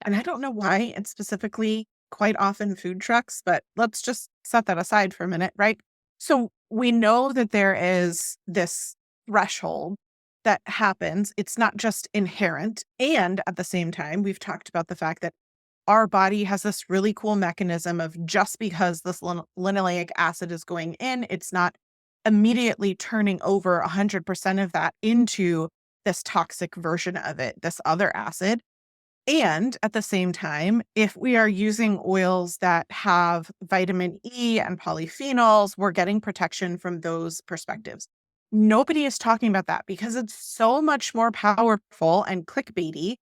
Yeah. And I don't know why it's specifically quite often food trucks, but let's just set that aside for a minute, right? So we know that there is this threshold that happens. It's not just inherent. And at the same time, we've talked about the fact that our body has this really cool mechanism of just because this linoleic acid is going in, it's not immediately turning over 100% of that into this toxic version of it, this other acid. And at the same time, if we are using oils that have vitamin E and polyphenols, we're getting protection from those perspectives. Nobody is talking about that because it's so much more powerful and clickbaity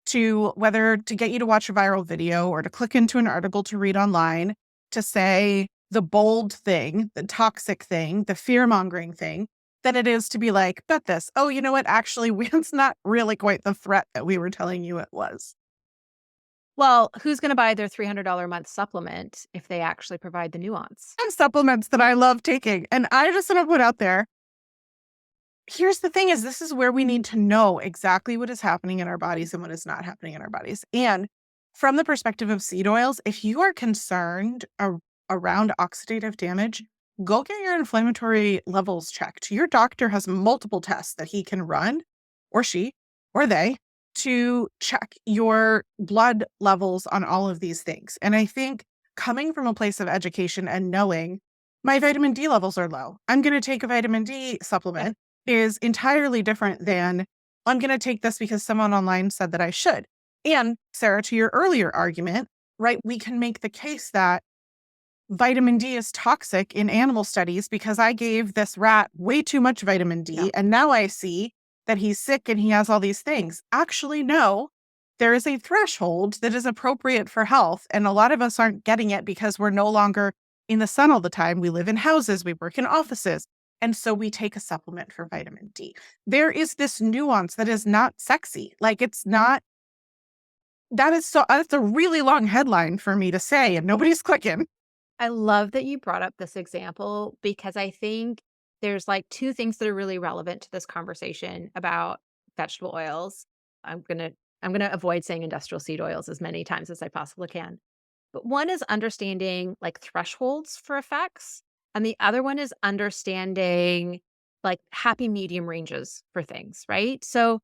to whether to get you to watch a viral video or to click into an article to read online to say the bold thing, the toxic thing, the fear-mongering thing, than it is to be like, bet this. Oh, you know what? Actually, it's not really quite the threat that we were telling you it was. Well, who's gonna buy their $300 a month supplement if they actually provide the nuance? And supplements that I love taking. And I just want to put out there, here's the thing is this is where we need to know exactly what is happening in our bodies and what is not happening in our bodies. And from the perspective of seed oils, if you are concerned around oxidative damage, go get your inflammatory levels checked. Your doctor has multiple tests that he can run, or she, or they, to check your blood levels on all of these things. And I think coming from a place of education and knowing my vitamin D levels are low, I'm going to take a vitamin D Yeah. supplement is entirely different than I'm going to take this because someone online said that I should. And Sarah, to your earlier argument, right, we can make the case that vitamin D is toxic in animal studies because I gave this rat way too much vitamin D. Yeah. And now I see that he's sick and he has all these things. Actually, no, there is a threshold that is appropriate for health. And a lot of us aren't getting it because we're no longer in the sun all the time. We live in houses, we work in offices. And so we take a supplement for vitamin D. There is this nuance that is not sexy. Like it's not, that's a really long headline for me to say, and nobody's clicking. I love that you brought up this example because I think there's like two things that are really relevant to this conversation about vegetable oils. I'm going to I'm going to avoid saying industrial seed oils as many times as I possibly can. But one is understanding like thresholds for effects and the other one is understanding like happy medium ranges for things, right? So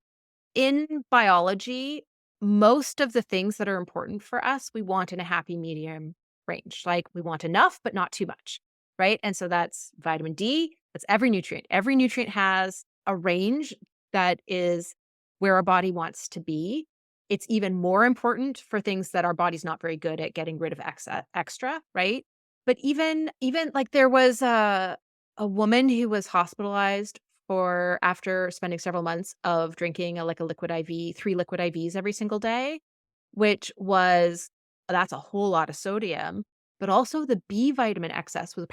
in biology, most of the things that are important for us, we want in a happy medium range. Like we want enough, but not too much, right? And so that's vitamin D, that's every nutrient. Every nutrient has a range that is where our body wants to be. It's even more important for things that our body's not very good at getting rid of extra, right? But even like there was a woman who was hospitalized for after spending several months of drinking a liquid IV, 3 liquid IVs every single day, which was that's a whole lot of sodium, but also the B vitamin excess was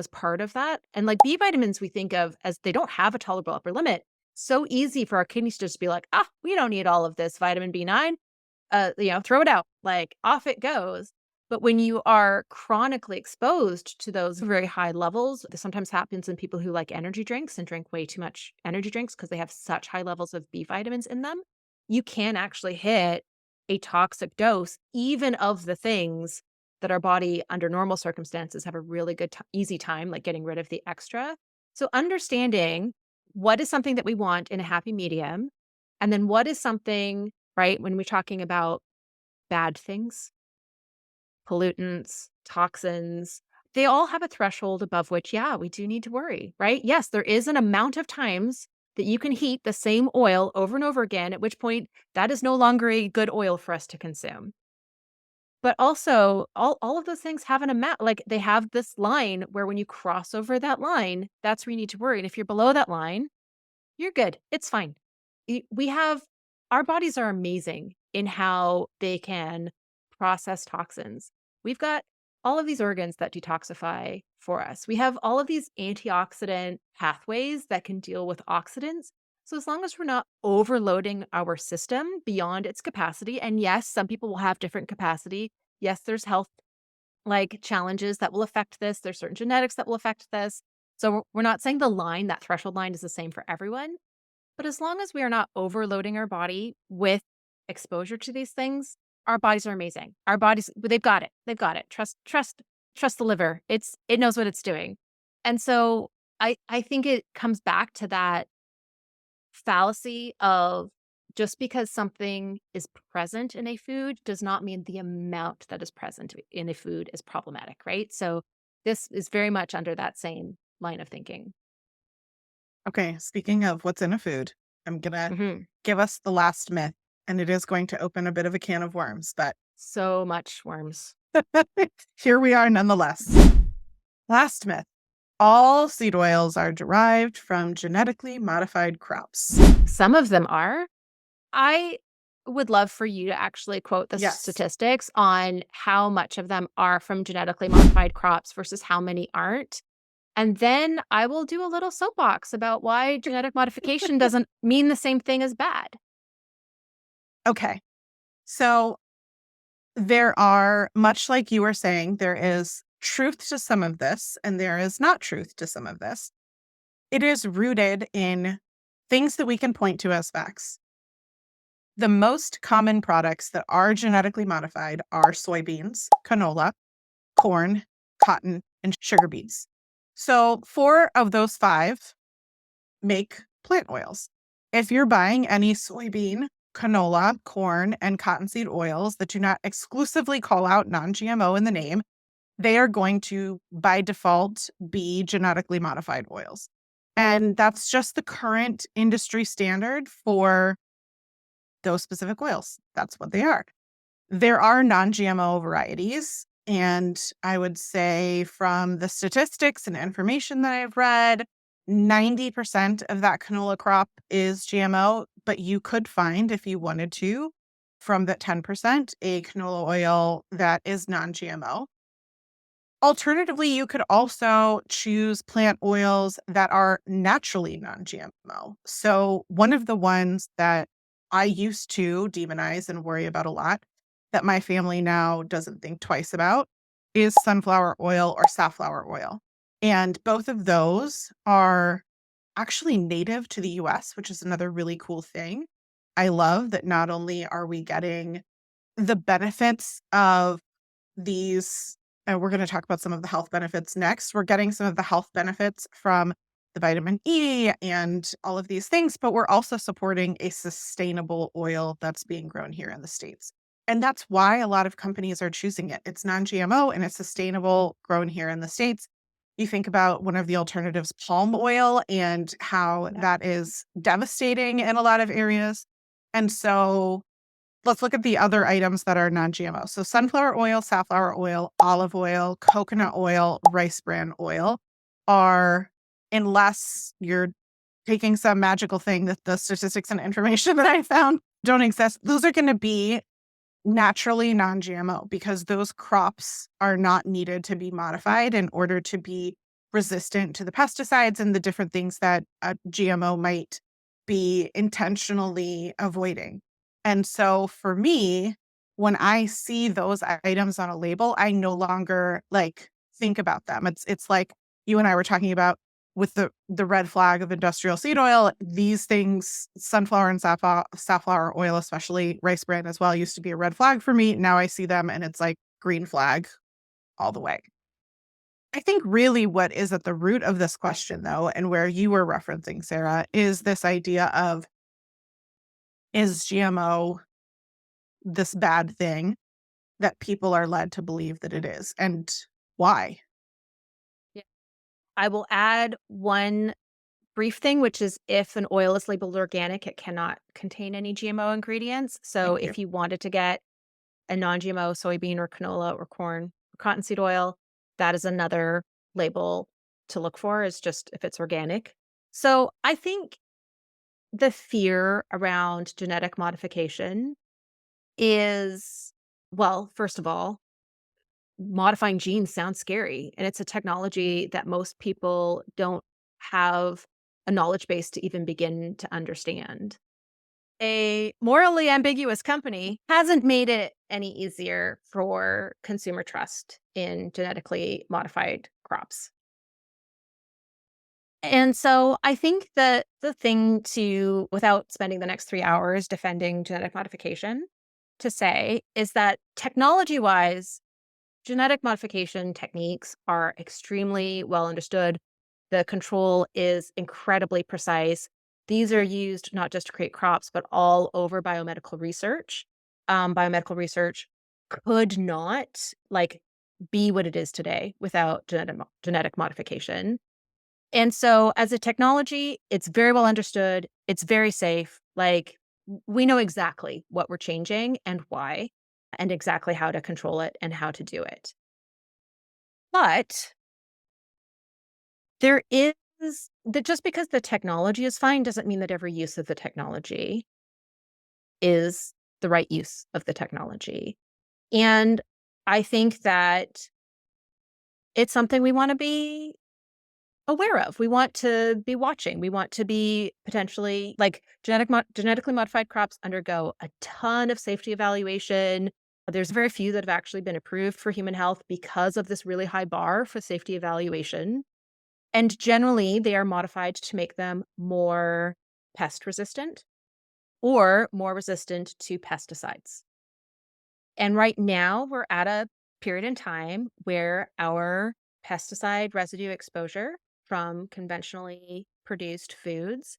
part of that. And like B vitamins we think of as they don't have a tolerable upper limit. So easy for our kidneys to just be like, "Ah, we don't need all of this vitamin B9. Throw it out." Like off it goes. But when you are chronically exposed to those very high levels, this sometimes happens in people who like energy drinks and drink way too much energy drinks because they have such high levels of B vitamins in them. You can actually hit a toxic dose, even of the things that our body under normal circumstances have a really good, easy time, like getting rid of the extra. So understanding what is something that we want in a happy medium, and then what is something, right, when we're talking about bad things, pollutants, toxins, they all have a threshold above which, yeah, we do need to worry, right? Yes, there is an amount of times that you can heat the same oil over and over again, at which point that is no longer a good oil for us to consume. But also, all of those things have an amount, like they have this line where when you cross over that line, that's where you need to worry. And if you're below that line, you're good. It's fine. We have our bodies are amazing in how they can process toxins. We've got all of these organs that detoxify for us. We have all of these antioxidant pathways that can deal with oxidants. So as long as we're not overloading our system beyond its capacity, and yes, some people will have different capacity. Yes, there's health like challenges that will affect this. There's certain genetics that will affect this. So we're not saying the line, that threshold line is the same for everyone. But as long as we are not overloading our body with exposure to these things, our bodies are amazing. Our bodies, they've got it. They've got it. Trust the liver. It knows what it's doing. And so I think it comes back to that fallacy of just because something is present in a food does not mean the amount that is present in a food is problematic, right? So this is very much under that same line of thinking. Okay, speaking of what's in a food, I'm gonna Mhm. give us the last myth, and it is going to open a bit of a can of worms, but So much worms. here we are nonetheless. Last myth. All seed oils are derived from genetically modified crops. Some of them are. I would love for you to actually quote the Yes. statistics on how much of them are from genetically modified crops versus how many aren't. And then I will do a little soapbox about why genetic modification doesn't mean the same thing as bad. Okay. So there are, much like you were saying, there is truth to some of this, and there is not truth to some of this. It is rooted in things that we can point to as facts. The most common products that are genetically modified are soybeans, canola, corn, cotton, and sugar beets. So, four of those five make plant oils. If you're buying any soybean, canola, corn, and cottonseed oils that do not exclusively call out non GMO in the name, they are going to, by default, be genetically modified oils. And that's just the current industry standard for those specific oils. That's what they are. There are non GMO varieties. And I would say from the statistics and information that I've read, 90% of that canola crop is GMO, but you could find, if you wanted to, from that 10%, a canola oil that is non GMO. Alternatively, you could also choose plant oils that are naturally non GMO. So, one of the ones that I used to demonize and worry about a lot, that my family now doesn't think twice about, is sunflower oil or safflower oil. And both of those are actually native to the US, which is another really cool thing. I love that not only are we getting the benefits of these, we're going to talk about some of the health benefits next. We're getting some of the health benefits from the vitamin E and all of these things, but we're also supporting a sustainable oil that's being grown here in the States. And that's why a lot of companies are choosing it. It's non GMO and it's sustainable, grown here in the States. You think about one of the alternatives, palm oil, and how Yeah. that is devastating in a lot of areas. And so let's look at the other items that are non-GMO. So sunflower oil, safflower oil, olive oil, coconut oil, rice bran oil are, unless you're taking some magical thing that the statistics and information that I found don't exist, those are going to be naturally non-GMO because those crops are not needed to be modified in order to be resistant to the pesticides and the different things that a GMO might be intentionally avoiding. And so for me, when I see those items on a label, I no longer like think about them. It's like you and I were talking about with the red flag of industrial seed oil. These things, sunflower and safflower oil, especially rice bran as well, used to be a red flag for me. Now I see them and it's like green flag all the way. I think really what is at the root of this question, though, and where you were referencing, Sarah, is this idea of, is GMO this bad thing that people are led to believe that it is, and why? Yeah. I will add one brief thing, which is if an oil is labeled organic, it cannot contain any GMO ingredients. So Thank you. if you wanted to get a non-GMO soybean or canola or corn or cottonseed oil, that is another label to look for, is just if it's organic. So I think the fear around genetic modification is, well, first of all, modifying genes sounds scary, and it's a technology that most people don't have a knowledge base to even begin to understand. A morally ambiguous company hasn't made it any easier for consumer trust in genetically modified crops. And so I think that the thing to, without spending the next 3 hours defending genetic modification, to say is that technology wise, genetic modification techniques are extremely well understood. The control is incredibly precise. these are used not just to create crops, but all over biomedical research. Biomedical research could not like be what it is today without genetic modification. And so as a technology, it's very well understood. It's very safe. Like we know exactly what we're changing and why, and exactly how to control it and how to do it. But there is that just because the technology is fine doesn't mean that every use of the technology is the right use of the technology. And I think that it's something we want to be aware of. We want to be watching. We want to be potentially like genetically modified crops undergo a ton of safety evaluation. There's very few that have actually been approved for human health because of this really high bar for safety evaluation. And generally, they are modified to make them more pest resistant or more resistant to pesticides. And right now, we're at a period in time where our pesticide residue exposure from conventionally produced foods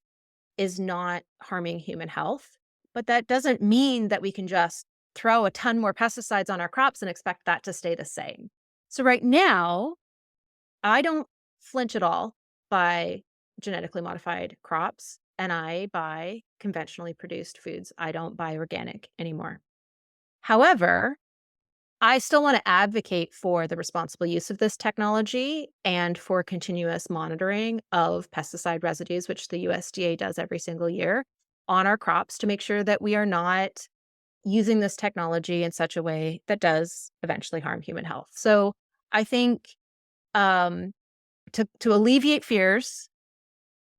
is not harming human health. But that doesn't mean that we can just throw a ton more pesticides on our crops and expect that to stay the same. So, right now, I don't flinch at all by genetically modified crops, and I buy conventionally produced foods. I don't buy organic anymore. However, I still want to advocate for the responsible use of this technology and for continuous monitoring of pesticide residues, which the USDA does every single year on our crops to make sure that we are not using this technology in such a way that does eventually harm human health. So I think um, to alleviate fears,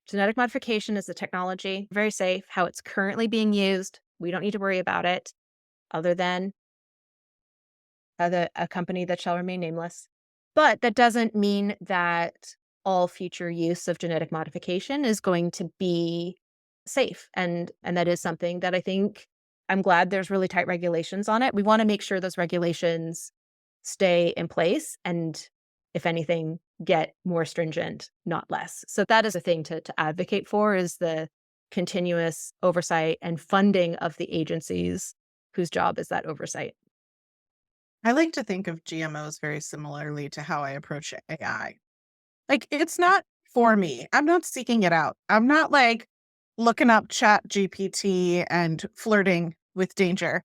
genetic modification is a technology, very safe. How it's currently being used, we don't need to worry about it, other than a company that shall remain nameless. But that doesn't mean that all future use of genetic modification is going to be safe. And that is something that I think I'm glad there's really tight regulations on it. We want to make sure those regulations stay in place and, if anything, get more stringent, not less. So that is a thing to advocate for, is the continuous oversight and funding of the agencies whose job is that oversight. I like to think of GMOs very similarly to how I approach AI. Like, it's not for me. I'm not seeking it out. I'm not like looking up Chat GPT and flirting with danger.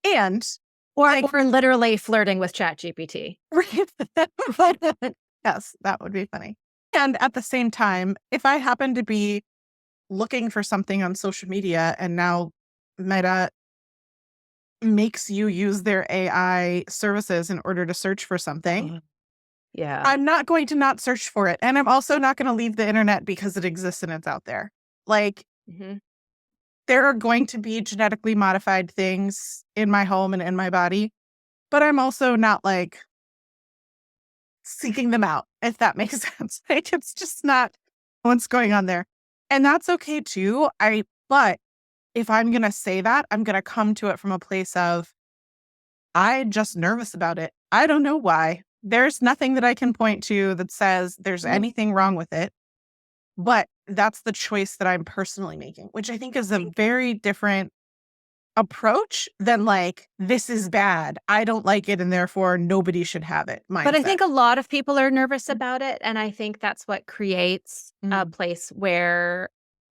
And like, Or literally flirting with ChatGPT. yes, that would be funny. And at the same time, if I happen to be looking for something on social media and now Meta makes you use their AI services in order to search for something, Yeah. I'm not going to not search for it. And I'm also not going to leave the internet because it exists and it's out there. Like, Mhm. there are going to be genetically modified things in my home and in my body, but I'm also not like seeking them out, if that makes sense. Like, it's just not what's going on there. And that's okay too. But if I'm going to say that, I'm going to come to it from a place of, I'm just nervous about it. I don't know why. There's nothing that I can point to that says there's Mhm. anything wrong with it. But that's the choice that I'm personally making, which I think is a very different approach than like, this is bad. I don't like it and therefore nobody should have it But I mindset. think a lot of people are nervous about it, and I think that's what creates a Mm, place where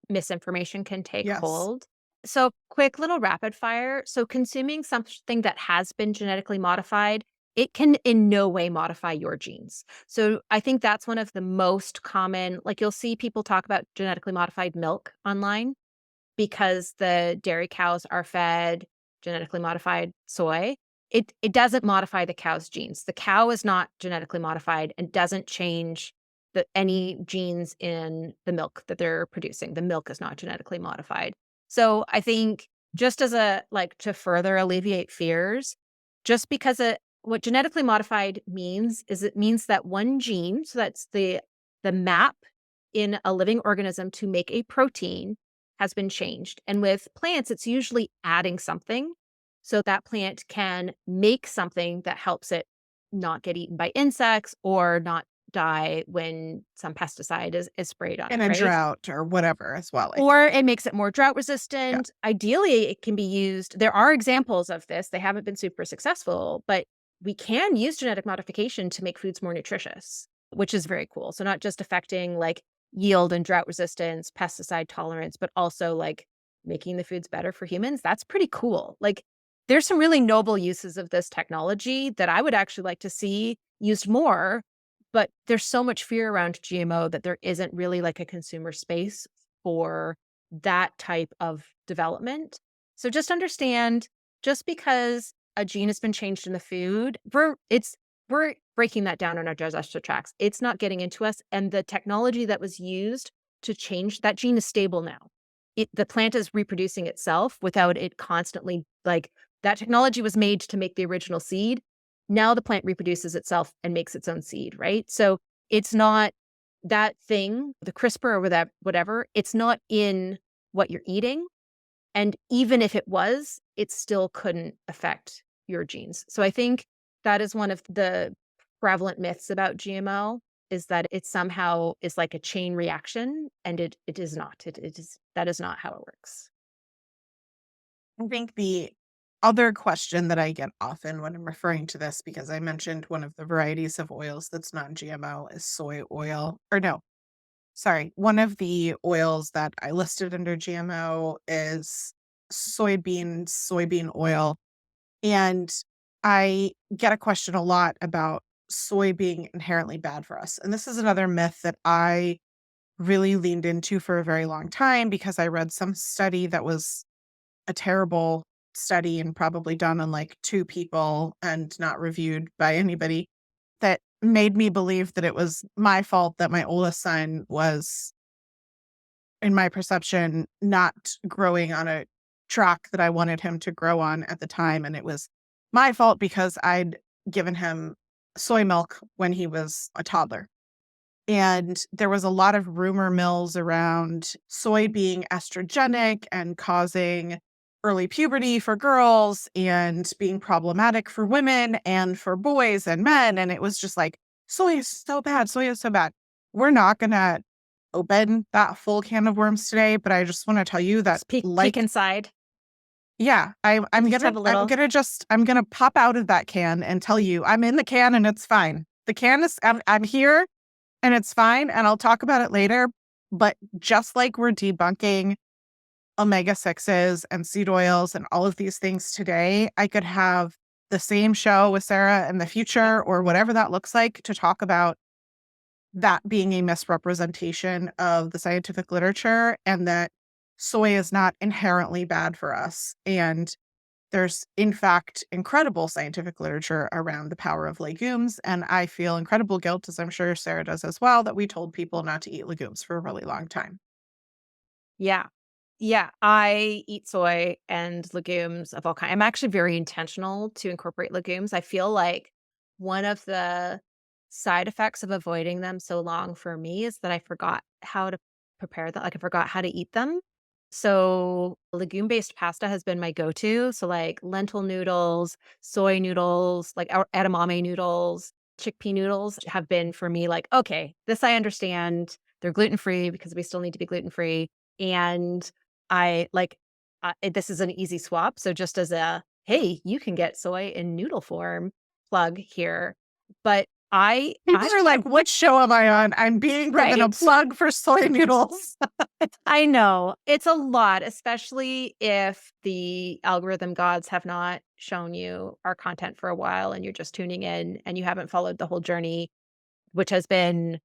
misinformation can take yes. hold. So, quick little rapid fire. So, consuming something that has been genetically modified, it can in no way modify your genes. So, I think that's one of the most common, like you'll see people talk about genetically modified milk online because the dairy cows are fed genetically modified soy. It doesn't modify the cow's genes. The cow is not genetically modified and doesn't change any genes in the milk that they're producing. The milk is not genetically modified. So I think, just as a like to further alleviate fears, just because what genetically modified means is it means that one gene, so that's the map in a living organism to make a protein, has been changed. And with plants, it's usually adding something so that plant can make something that helps it not get eaten by insects or not die when some pesticide is sprayed on In it, a right? drought or whatever as well, I think. Or it makes it more drought Yeah. resistant. Ideally, it can be used. There are examples of this. They haven't been super successful, but we can use genetic modification to make foods more nutritious, which is very cool. So not just affecting like yield and drought resistance, pesticide tolerance, but also like making the foods better for humans. That's pretty cool. Like there's some really noble uses of this technology that I would actually like to see used more, but there's so much fear around GMO that there isn't really like a consumer space for that type of development. So just understand, just because a gene has been changed in the food, we're breaking that down on our digestive tracts. It's not getting into us, and the technology that was used to change that gene is stable now. The plant is reproducing itself without it constantly like that technology was made to make the original seed. Now the plant reproduces itself and makes its own seed, right? So it's not that thing, the CRISPR or whatever, it's not in what you're eating. And even if it was, it still couldn't affect your genes. So I think that is one of the prevalent myths about GMO is that it somehow is like a chain reaction, and it is not. It is that is not how it works. I think the other question that I get often when I'm referring to this, because I mentioned one of the varieties of oils that's non-GMO is soy oil, or no, sorry, one of the oils that I listed under GMO is soybean oil. And I get a question a lot about soy being inherently bad for us. And this is another myth that I really leaned into for a very long time because I read some study that was a terrible study and probably done on like two people and not reviewed by anybody that made me believe that it was my fault that my oldest son was, in my perception, not growing on a track that I wanted him to grow on at the time. And it was my fault because I'd given him soy milk when he was a toddler. And there was a lot of rumor mills around soy being estrogenic and causing early puberty for girls and being problematic for women and for boys and men. And it was just like, soy is so bad. Soy is so bad. We're not going to open that full can of worms today, but I just want to tell you that Just peek like inside. yeah, Just have a little. I'm gonna pop out of that can and tell you I'm in the can and it's fine. The can is I'm here and it's fine and I'll talk about it later. But just like we're debunking omega-6s and seed oils and all of these things today, I could have the same show with Sarah in the Yep. future or whatever that looks like to talk about that being a misrepresentation of the scientific literature and that soy is not inherently bad for us. And there's, in fact, incredible scientific literature around the power of legumes. And I feel incredible guilt, as I'm sure Sarah does as well, that we told people not to eat legumes for a really long time. Yeah. Yeah, I eat soy and legumes of all kinds. I'm actually very intentional to incorporate legumes. I feel like one of the side effects of avoiding them so long for me is that I forgot how to prepare them. Like I forgot how to eat them. So legume-based pasta has been my go-to. So like lentil noodles, soy noodles, like edamame noodles, chickpea noodles have been for me like, okay, this I understand. They're gluten-free because we still need to be gluten-free. And I like, this is an easy swap. So just as a, hey, you can get soy in noodle form plug here. But People I are like, what show am I on? I'm being given a right? plug for soy noodles. I know. It's a lot, especially if the algorithm gods have not shown you our content for a while and you're just tuning in and you haven't followed the whole journey, which has been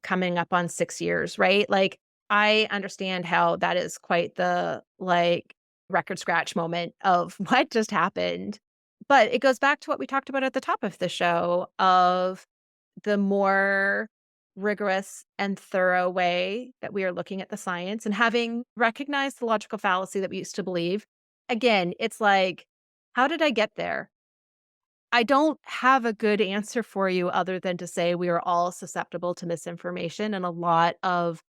coming up on 6 years, right? Like, I understand how that is quite the, like, record scratch moment of what just happened. But it goes back to what we talked about at the top of the show of the more rigorous and thorough way that we are looking at the science and having recognized the logical fallacy that we used to believe. Again, it's like, how did I get there? I don't have a good answer for you other than to say we are all susceptible to misinformation, and a lot of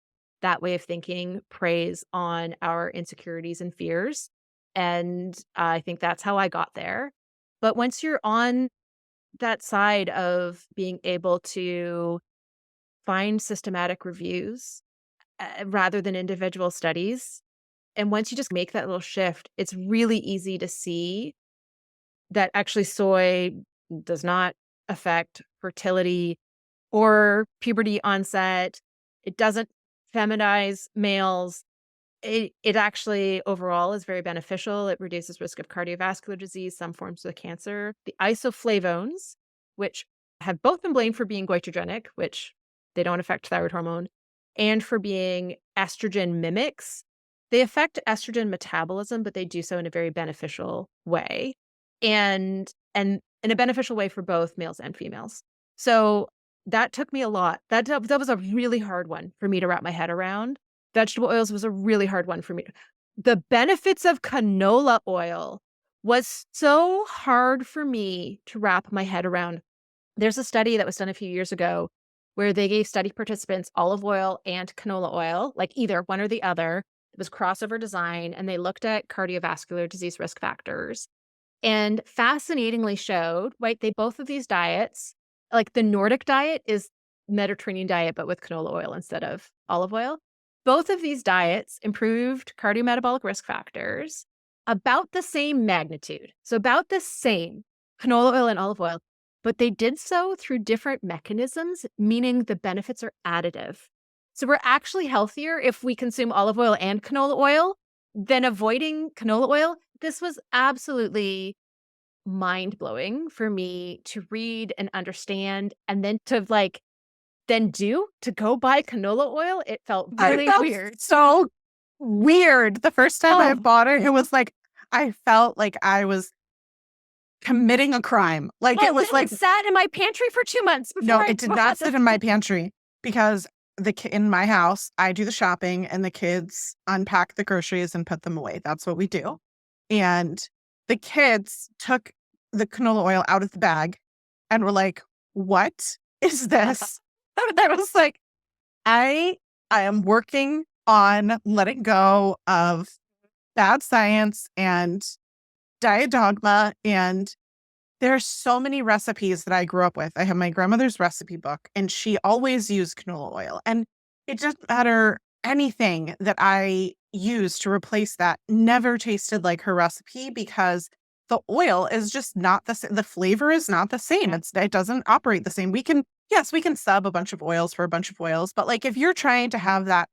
that way of thinking preys on our insecurities and fears. And I think that's how I got there. But once you're on that side of being able to find systematic reviews rather than individual studies. And once you just make that little shift, it's really easy to see that actually soy does not affect fertility or puberty onset. It doesn't feminize males. It actually overall is very beneficial. It reduces risk of cardiovascular disease, some forms of cancer. The isoflavones, which have both been blamed for being goitrogenic, which they don't affect thyroid hormone, and for being estrogen mimics. They affect estrogen metabolism, but they do so in a very beneficial way, and in a beneficial way for both males and females. So that took me a lot. That was a really hard one for me to wrap my head around. Vegetable oils was a really hard one for me. The benefits of canola oil was so hard for me to wrap my head around. There's a study that was done a few years ago where they gave study participants olive oil and canola oil, like either one or the other. It was crossover design, and they looked at cardiovascular disease risk factors and fascinatingly showed, right, they both of these diets, like the Nordic diet is Mediterranean diet, but with canola oil instead of olive oil. Both of these diets improved cardiometabolic risk factors about the same magnitude. So about the same, canola oil and olive oil, but they did so through different mechanisms, meaning the benefits are additive. So we're actually healthier if we consume olive oil and canola oil than avoiding canola oil. This was absolutely mind-blowing for me to read and understand, and then to to go buy canola oil. It felt I really felt weird. so weird the first time I Oh, bought it. It was like I felt like I was committing a crime. Like it oh, was then it like sat in my pantry for 2 months before no, I it did not bought sit it. in my pantry because in my house, I do the shopping and the kids unpack the groceries and put them away. That's what we do. And the kids took the canola oil out of the bag and were like, "What is this?" And I was like, I I am working on letting go of bad science and diet dogma, and there are so many recipes that I grew up with. I have my grandmother's recipe book, and she always used canola oil. And it doesn't matter anything that I use to replace that never tasted like her recipe because the oil is just not the same. The flavor is not the same. It doesn't operate the same. Yes, we can sub a bunch of oils for a bunch of oils, but like if you're trying to have that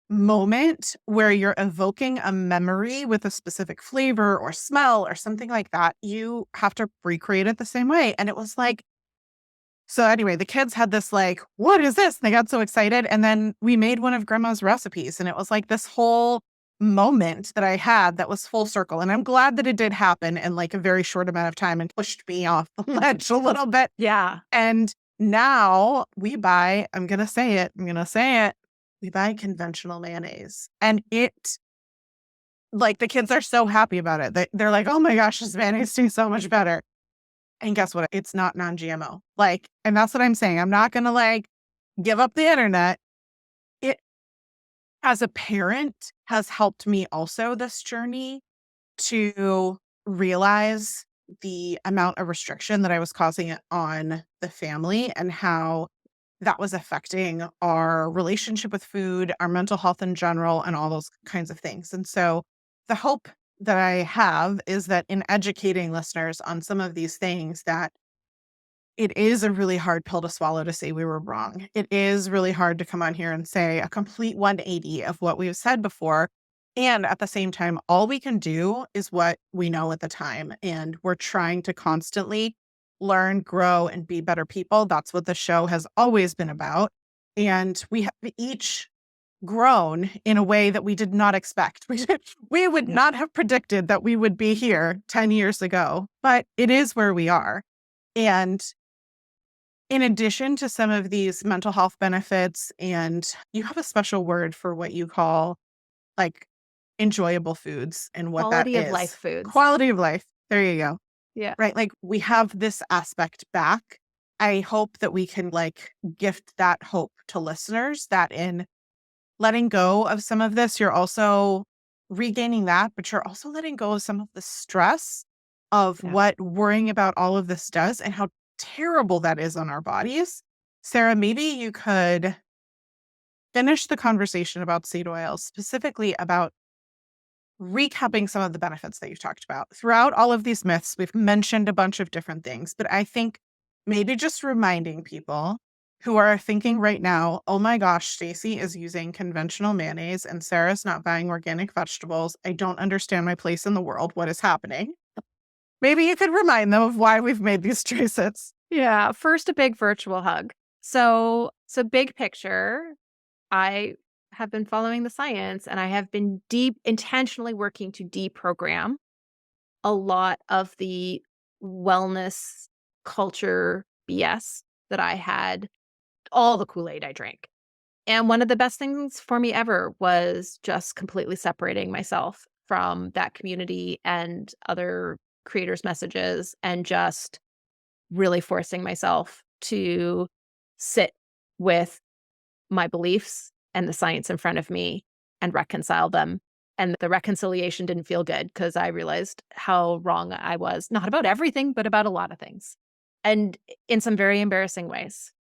moment where you're evoking a memory with a specific flavor or smell or something like that, you have to recreate it the same way. And it was like, so anyway, the kids had this like, what is this? And they got so excited. And then we made one of grandma's recipes. And it was like this whole moment that I had that was full circle. And I'm glad that it did happen in like a very short amount of time and pushed me off the ledge a little bit. Yeah. And now we buy, I'm going to say it, we buy conventional mayonnaise. And like the kids are so happy about it. They're like, oh my gosh, this mayonnaise tastes so much better. And guess what? It's not non-GMO. Like, and that's what I'm saying. I'm not going to like give up the internet. It, as a parent, has helped me also this journey to realize the amount of restriction that I was causing on the family and how that was affecting our relationship with food, our mental health in general, and all those kinds of things. And so the hope that I have is that in educating listeners on some of these things, that it is a really hard pill to swallow to say we were wrong. It is really hard to come on here and say a complete 180 of what we've said before. And at the same time, all we can do is what we know at the time. And we're trying to constantly learn, grow, and be better people. That's what the show has always been about. And we have each grown in a way that we did not expect. We would not have predicted that we would be here 10 years ago, but it is where we are. And in addition to some of these mental health benefits, and you have a special word for what you call like enjoyable foods and what that Quality of life is. foods. Quality of life. There you go. Yeah. Right? Like we have this aspect back. I hope that we can like gift that hope to listeners that in letting go of some of this, you're also regaining that, but you're also letting go of some of the stress of Yeah. what worrying about all of this does and how terrible that is on our bodies. Sarah, maybe you could finish the conversation about seed oils, specifically about recapping some of the benefits that you've talked about. Throughout all of these myths, we've mentioned a bunch of different things, but I think maybe just reminding people who are thinking right now, oh my gosh, Stacy is using conventional mayonnaise and Sarah's not buying organic vegetables. I don't understand my place in the world. What is happening? Maybe you could remind them of why we've made these choices. Yeah, first a big virtual hug. So big picture, I have been following the science and I have been intentionally working to deprogram a lot of the wellness culture BS that I had, all the Kool-Aid I drank. And one of the best things for me ever was just completely separating myself from that community and other creators' messages and just really forcing myself to sit with my beliefs and the science in front of me and reconcile them. And the reconciliation didn't feel good because I realized how wrong I was, not about everything, but about a lot of things, and in some very embarrassing ways.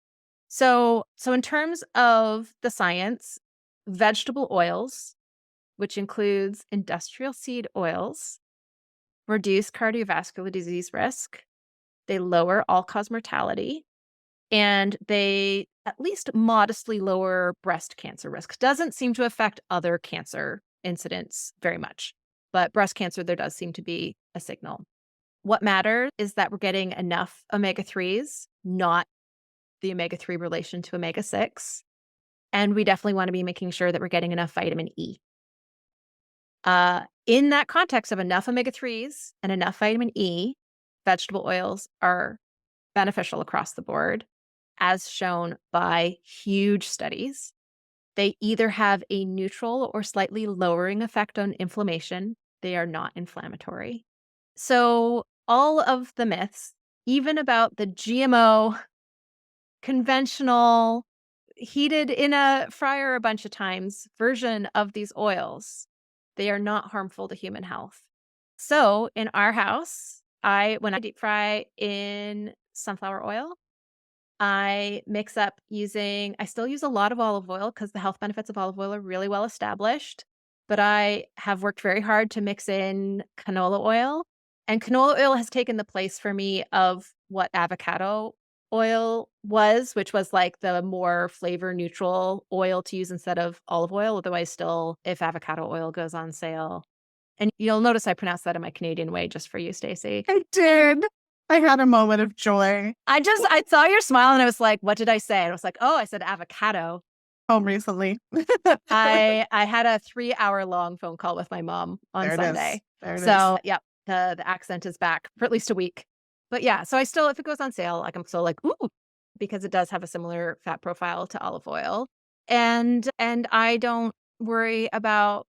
So in terms of the science, vegetable oils, which includes industrial seed oils, reduce cardiovascular disease risk. They lower all-cause mortality, and they at least modestly lower breast cancer risk. Doesn't seem to affect other cancer incidents very much, but breast cancer, there does seem to be a signal. What matters is that we're getting enough omega-3s, not the omega-3 relation to omega-6. And we definitely want to be making sure that we're getting enough vitamin E. In that context of enough omega-3s and enough vitamin E, vegetable oils are beneficial across the board, as shown by huge studies. They either have a neutral or slightly lowering effect on inflammation. They are not inflammatory. So all of the myths, even about the GMO, conventional, heated in a fryer a bunch of times version of these oils, they are not harmful to human health. So in our house, when I deep fry in sunflower oil, I mix up I still use a lot of olive oil because the health benefits of olive oil are really well established. But I have worked very hard to mix in canola oil. And canola oil has taken the place for me of what avocado oil was, which was like the more flavor neutral oil to use instead of olive oil. Otherwise, still, if avocado oil goes on sale. And you'll notice I pronounced that in my Canadian way just for you, Stacy. I did. I had a moment of joy. I saw your smile and I was like, what did I say? And I was like, oh, I said avocado. Home recently. I had a 3-hour long phone call with my mom on There it Sunday. is. There it is. So yeah, the accent is back for at least a week. But yeah, so I still, if it goes on sale, like I'm still like, ooh, because it does have a similar fat profile to olive oil. And I don't worry about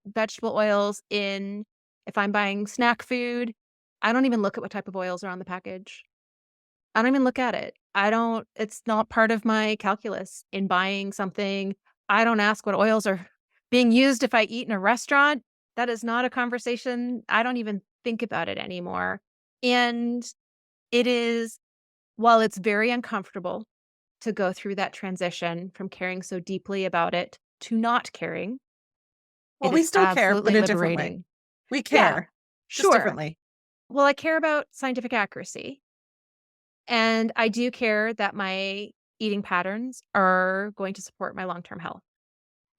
vegetable oils if I'm buying snack food. I don't even look at what type of oils are on the package. I don't even look at it. It's not part of my calculus in buying something. I don't ask what oils are being used if I eat in a restaurant. That is not a conversation. I don't even think about it anymore. And it is, while it's very uncomfortable to go through that transition from caring so deeply about it to not caring, Well, it we is still care, but absolutely a different way. liberating. We Yeah, care, just sure. differently. Well, I care about scientific accuracy. And I do care that my eating patterns are going to support my long-term health.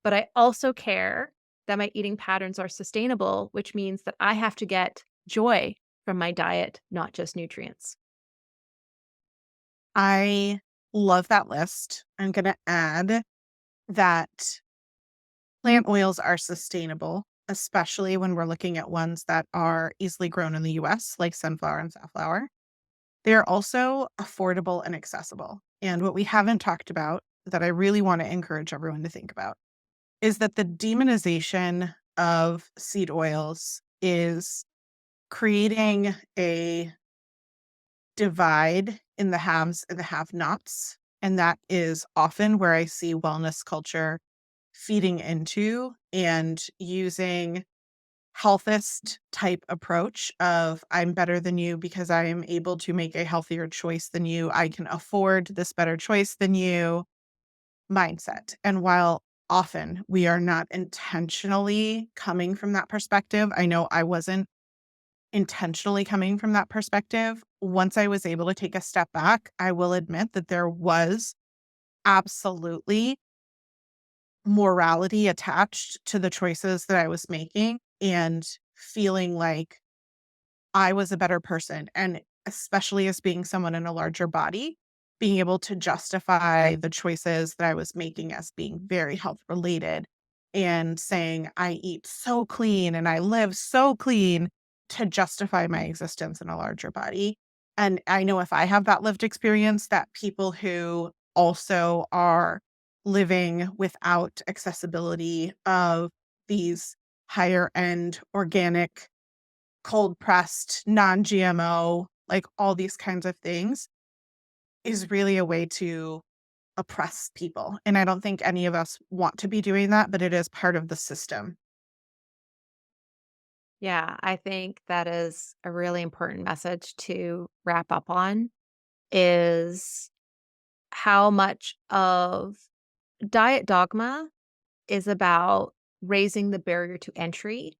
But I also care that my eating patterns are sustainable, which means that I have to get joy from my diet, not just nutrients. I love that list. I'm going to add that plant oils are sustainable, especially when we're looking at ones that are easily grown in the US, like sunflower and safflower. They are also affordable and accessible. And what we haven't talked about that I really want to encourage everyone to think about is that the demonization of seed oils is creating a divide in the haves and the have-nots. And that is often where I see wellness culture feeding into and using healthist type approach of I'm better than you because I am able to make a healthier choice than you. I can afford this better choice than you mindset. And while often we are not intentionally coming from that perspective, I know I wasn't intentionally coming from that perspective. Once I was able to take a step back, I will admit that there was absolutely morality attached to the choices that I was making and feeling like I was a better person. And especially as being someone in a larger body, being able to justify the choices that I was making as being very health related and saying, I eat so clean and I live so clean to justify my existence in a larger body. And I know if I have that lived experience, that people who also are living without accessibility of these higher end organic cold pressed, non GMO, like all these kinds of things is really a way to oppress people. And I don't think any of us want to be doing that, but it is part of the system. Yeah, I think that is a really important message to wrap up on is how much of diet dogma is about raising the barrier to entry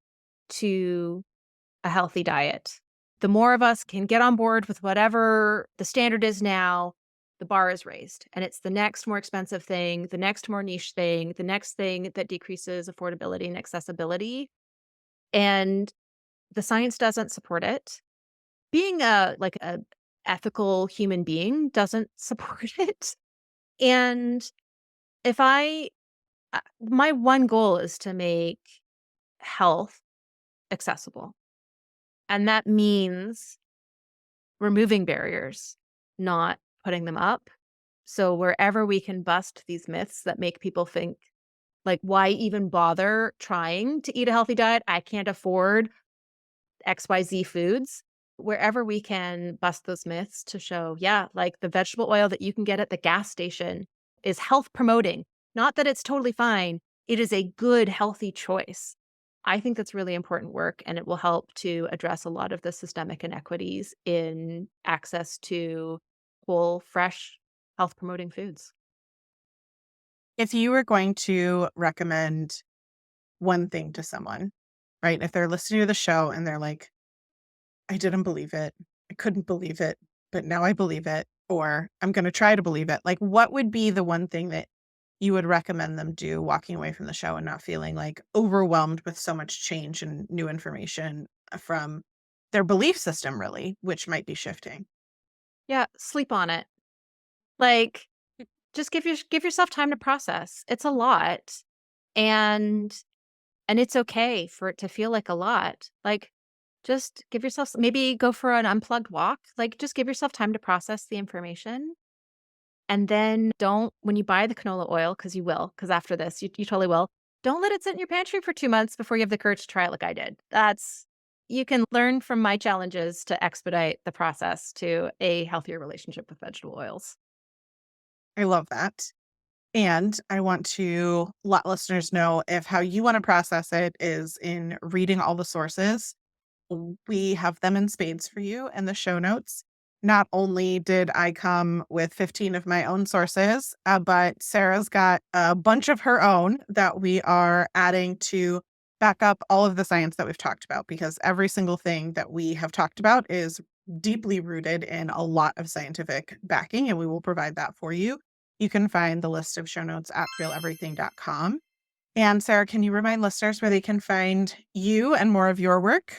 to a healthy diet. The more of us can get on board with whatever the standard is now, the bar is raised. And it's the next more expensive thing, the next more niche thing, the next thing that decreases affordability and accessibility. And the science doesn't support it. Being a ethical human being doesn't support it. And if I my one goal is to make health accessible. And that means removing barriers, not putting them up. So wherever we can bust these myths that make people think, like, why even bother trying to eat a healthy diet? I can't afford XYZ foods. Wherever we can bust those myths to show, yeah, like the vegetable oil that you can get at the gas station is health promoting. Not that it's totally fine. It is a good, healthy choice. I think that's really important work, and it will help to address a lot of the systemic inequities in access to whole, fresh, health promoting foods. If you were going to recommend one thing to someone, right? If they're listening to the show and they're like, I didn't believe it. I couldn't believe it, but now I believe it, or I'm going to try to believe it. Like, what would be the one thing that you would recommend them do walking away from the show and not feeling like overwhelmed with so much change and new information from their belief system, really, which might be shifting? Yeah, sleep on it. Like, just give yourself time to process. It's a lot, and it's okay for it to feel like a lot. Like, just give yourself maybe go for an unplugged walk. Like, just give yourself time to process the information. And then don't when you buy the canola oil, because you will, because after this, you totally will, don't let it sit in your pantry for 2 months before you have the courage to try it like I did. That's you can learn from my challenges to expedite the process to a healthier relationship with vegetable oils. I love that. And I want to let listeners know if how you want to process it is in reading all the sources. We have them in spades for you in the show notes. Not only did I come with 15 of my own sources, but Sarah's got a bunch of her own that we are adding to back up all of the science that we've talked about, because every single thing that we have talked about is deeply rooted in a lot of scientific backing, and we will provide that for you. You can find the list of show notes at realeverything.com. And Sarah, can you remind listeners where they can find you and more of your work?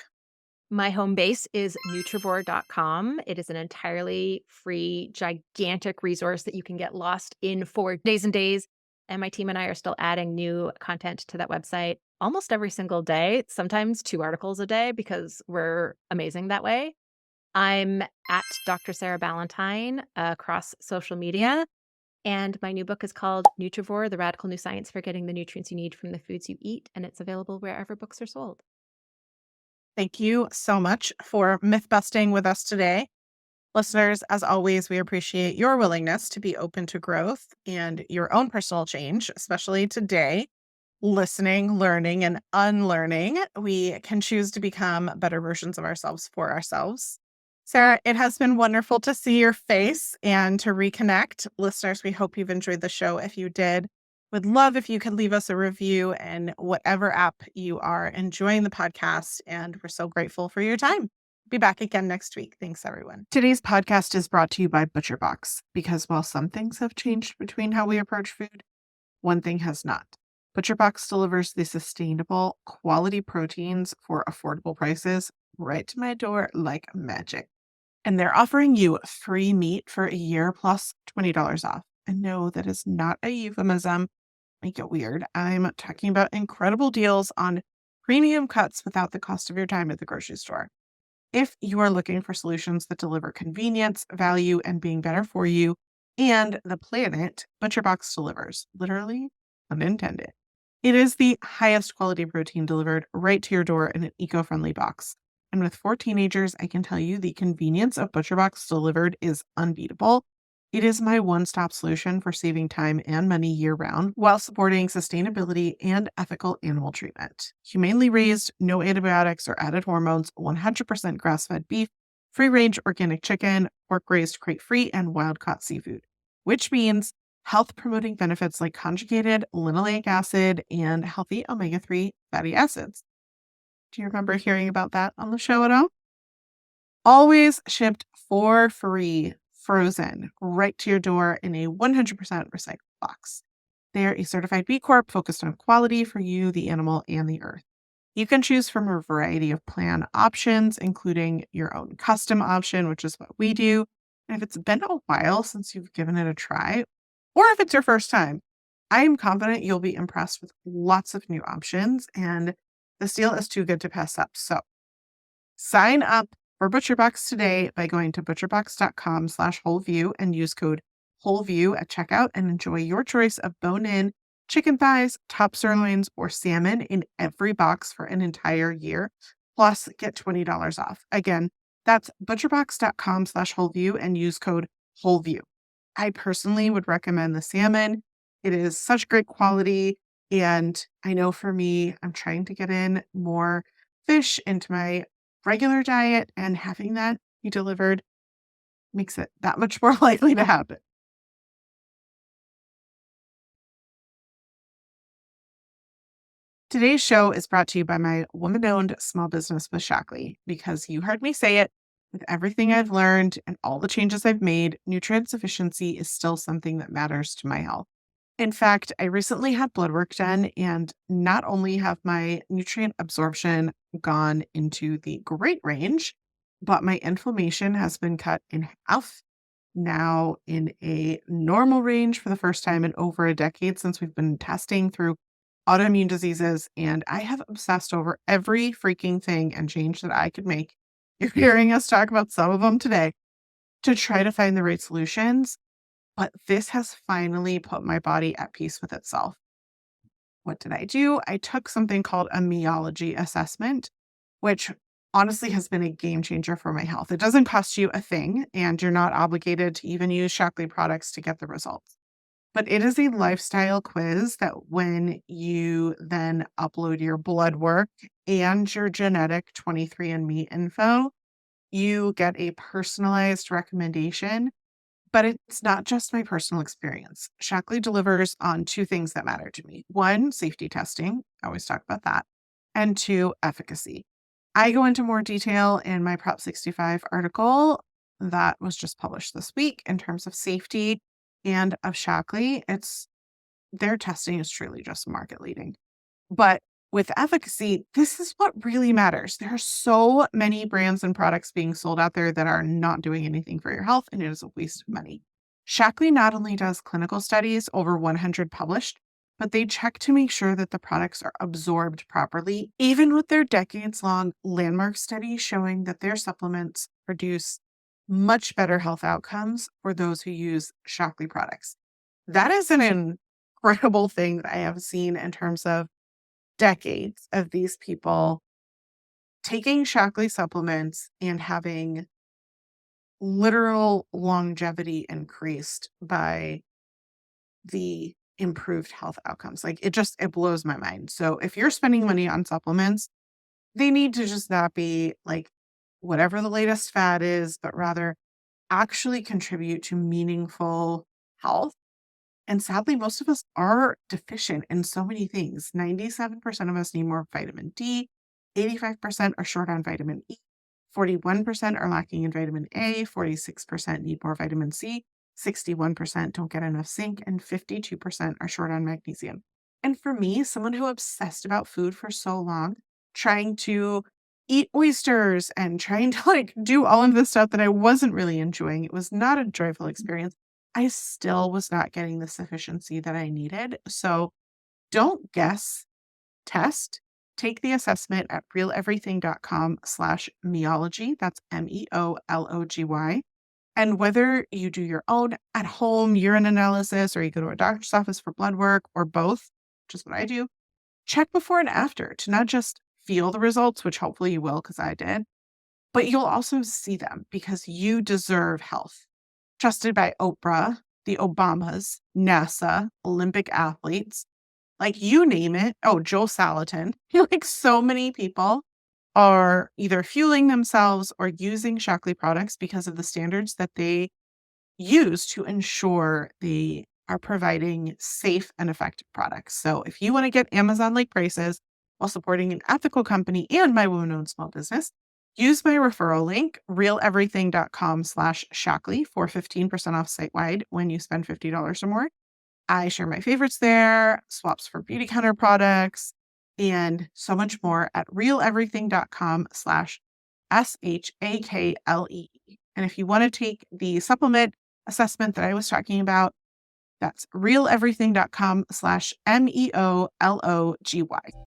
My home base is nutrivore.com. It is an entirely free, gigantic resource that you can get lost in for days and days. And my team and I are still adding new content to that website almost every single day, sometimes 2 articles a day because we're amazing that way. I'm at Dr. Sarah Ballantyne across social media. And my new book is called Nutrivore, The Radical New Science for Getting the Nutrients You Need from the Foods You Eat. And it's available wherever books are sold. Thank you so much for myth busting with us today. Listeners, as always, we appreciate your willingness to be open to growth and your own personal change, especially today. listening, learning, and unlearning, we can choose to become better versions of ourselves for ourselves. Sarah, it has been wonderful to see your face and to reconnect. Listeners, we hope you've enjoyed the show. If you did, would love if you could leave us a review in whatever app you are enjoying the podcast. And we're so grateful for your time. Be back again next week. Thanks, everyone. Today's podcast is brought to you by ButcherBox, because while some things have changed between how we approach food, one thing has not. ButcherBox delivers the sustainable, quality proteins for affordable prices right to my door like magic. And they're offering you free meat for a year plus $20 off. And no, that is not a euphemism. Make it weird. I'm talking about incredible deals on premium cuts without the cost of your time at the grocery store. If you are looking for solutions that deliver convenience, value, and being better for you and the planet, ButcherBox delivers. Literally, unintended. It is the highest quality protein delivered right to your door in an eco-friendly box. And with 4 teenagers, I can tell you the convenience of ButcherBox delivered is unbeatable. It is my one-stop solution for saving time and money year-round while supporting sustainability and ethical animal treatment. Humanely raised, no antibiotics or added hormones, 100% grass-fed beef, free-range organic chicken, pork-raised crate-free, and wild-caught seafood, which means health-promoting benefits like conjugated linoleic acid and healthy omega-3 fatty acids. Do you remember hearing about that on the show at all? Always shipped for free, frozen, right to your door in a 100% recycled box. They're a certified B Corp focused on quality for you, the animal, and the earth. You can choose from a variety of plan options, including your own custom option, which is what we do. And if it's been a while since you've given it a try, or if it's your first time, I am confident you'll be impressed with lots of new options, and this deal is too good to pass up. So sign up for ButcherBox today by going to butcherbox.com/wholeview and use code WHOLEVIEW at checkout and enjoy your choice of bone-in chicken thighs, top sirloins, or salmon in every box for an entire year. Plus, get $20 off. Again, that's butcherbox.com/wholeview and use code WHOLEVIEW. I personally would recommend the salmon. It is such great quality. And I know for me, I'm trying to get in more fish into my regular diet, and having that be delivered makes it that much more likely to happen. Today's show is brought to you by my woman-owned small business with Shockley, because you heard me say it, with everything I've learned and all the changes I've made, nutrient sufficiency is still something that matters to my health. In fact, I recently had blood work done, and not only have my nutrient absorption gone into the great range, but my inflammation has been cut in half, now in a normal range for the first time in over a decade since we've been testing through autoimmune diseases. And I have obsessed over every freaking thing and change that I could make. You're hearing us talk about some of them today to try to find the right solutions. But this has finally put my body at peace with itself. What did I do? I took something called a meology assessment, which honestly has been a game changer for my health. It doesn't cost you a thing, and you're not obligated to even use Shockley products to get the results. But it is a lifestyle quiz that when you then upload your blood work and your genetic 23andMe info, you get a personalized recommendation. But it's not just my personal experience. Shockley delivers on 2 things that matter to me. 1, safety testing. I always talk about that. And 2, efficacy. I go into more detail in my Prop 65 article that was just published this week in terms of safety and of Shockley. Their testing is truly just market leading. But with efficacy, this is what really matters. There are so many brands and products being sold out there that are not doing anything for your health, and it is a waste of money. Shockley not only does clinical studies, over 100 published, but they check to make sure that the products are absorbed properly, even with their decades-long landmark study showing that their supplements produce much better health outcomes for those who use Shockley products. That is an incredible thing that I have seen in terms of decades of these people taking Shockley supplements and having literal longevity increased by the improved health outcomes. Like it blows my mind. So if you're spending money on supplements, they need to just not be like whatever the latest fad is, but rather actually contribute to meaningful health. And sadly, most of us are deficient in so many things. 97% of us need more vitamin D, 85% are short on vitamin E, 41% are lacking in vitamin A, 46% need more vitamin C, 61% don't get enough zinc, and 52% are short on magnesium. And for me, someone who obsessed about food for so long, trying to eat oysters and trying to like do all of this stuff that I wasn't really enjoying, it was not a joyful experience. I still was not getting the sufficiency that I needed. So don't guess, test, take the assessment at realeverything.com/meology. That's MEOLOGY. And whether you do your own at home urine analysis or you go to a doctor's office for blood work or both, which is what I do, check before and after to not just feel the results, which hopefully you will, because I did, but you'll also see them because you deserve health. Trusted by Oprah, the Obamas, NASA, Olympic athletes, like you name it. Oh, Joel Salatin. Like so many people are either fueling themselves or using Shockley products because of the standards that they use to ensure they are providing safe and effective products. So if you want to get Amazon-like prices while supporting an ethical company and my woman-owned small business, use my referral link, realeverything.com/Shockley for 15% off site-wide when you spend $50 or more. I share my favorites there, swaps for beauty counter products, and so much more at realeverything.com/SHAKLE. And if you want to take the supplement assessment that I was talking about, that's realeverything.com/MEOLOGY.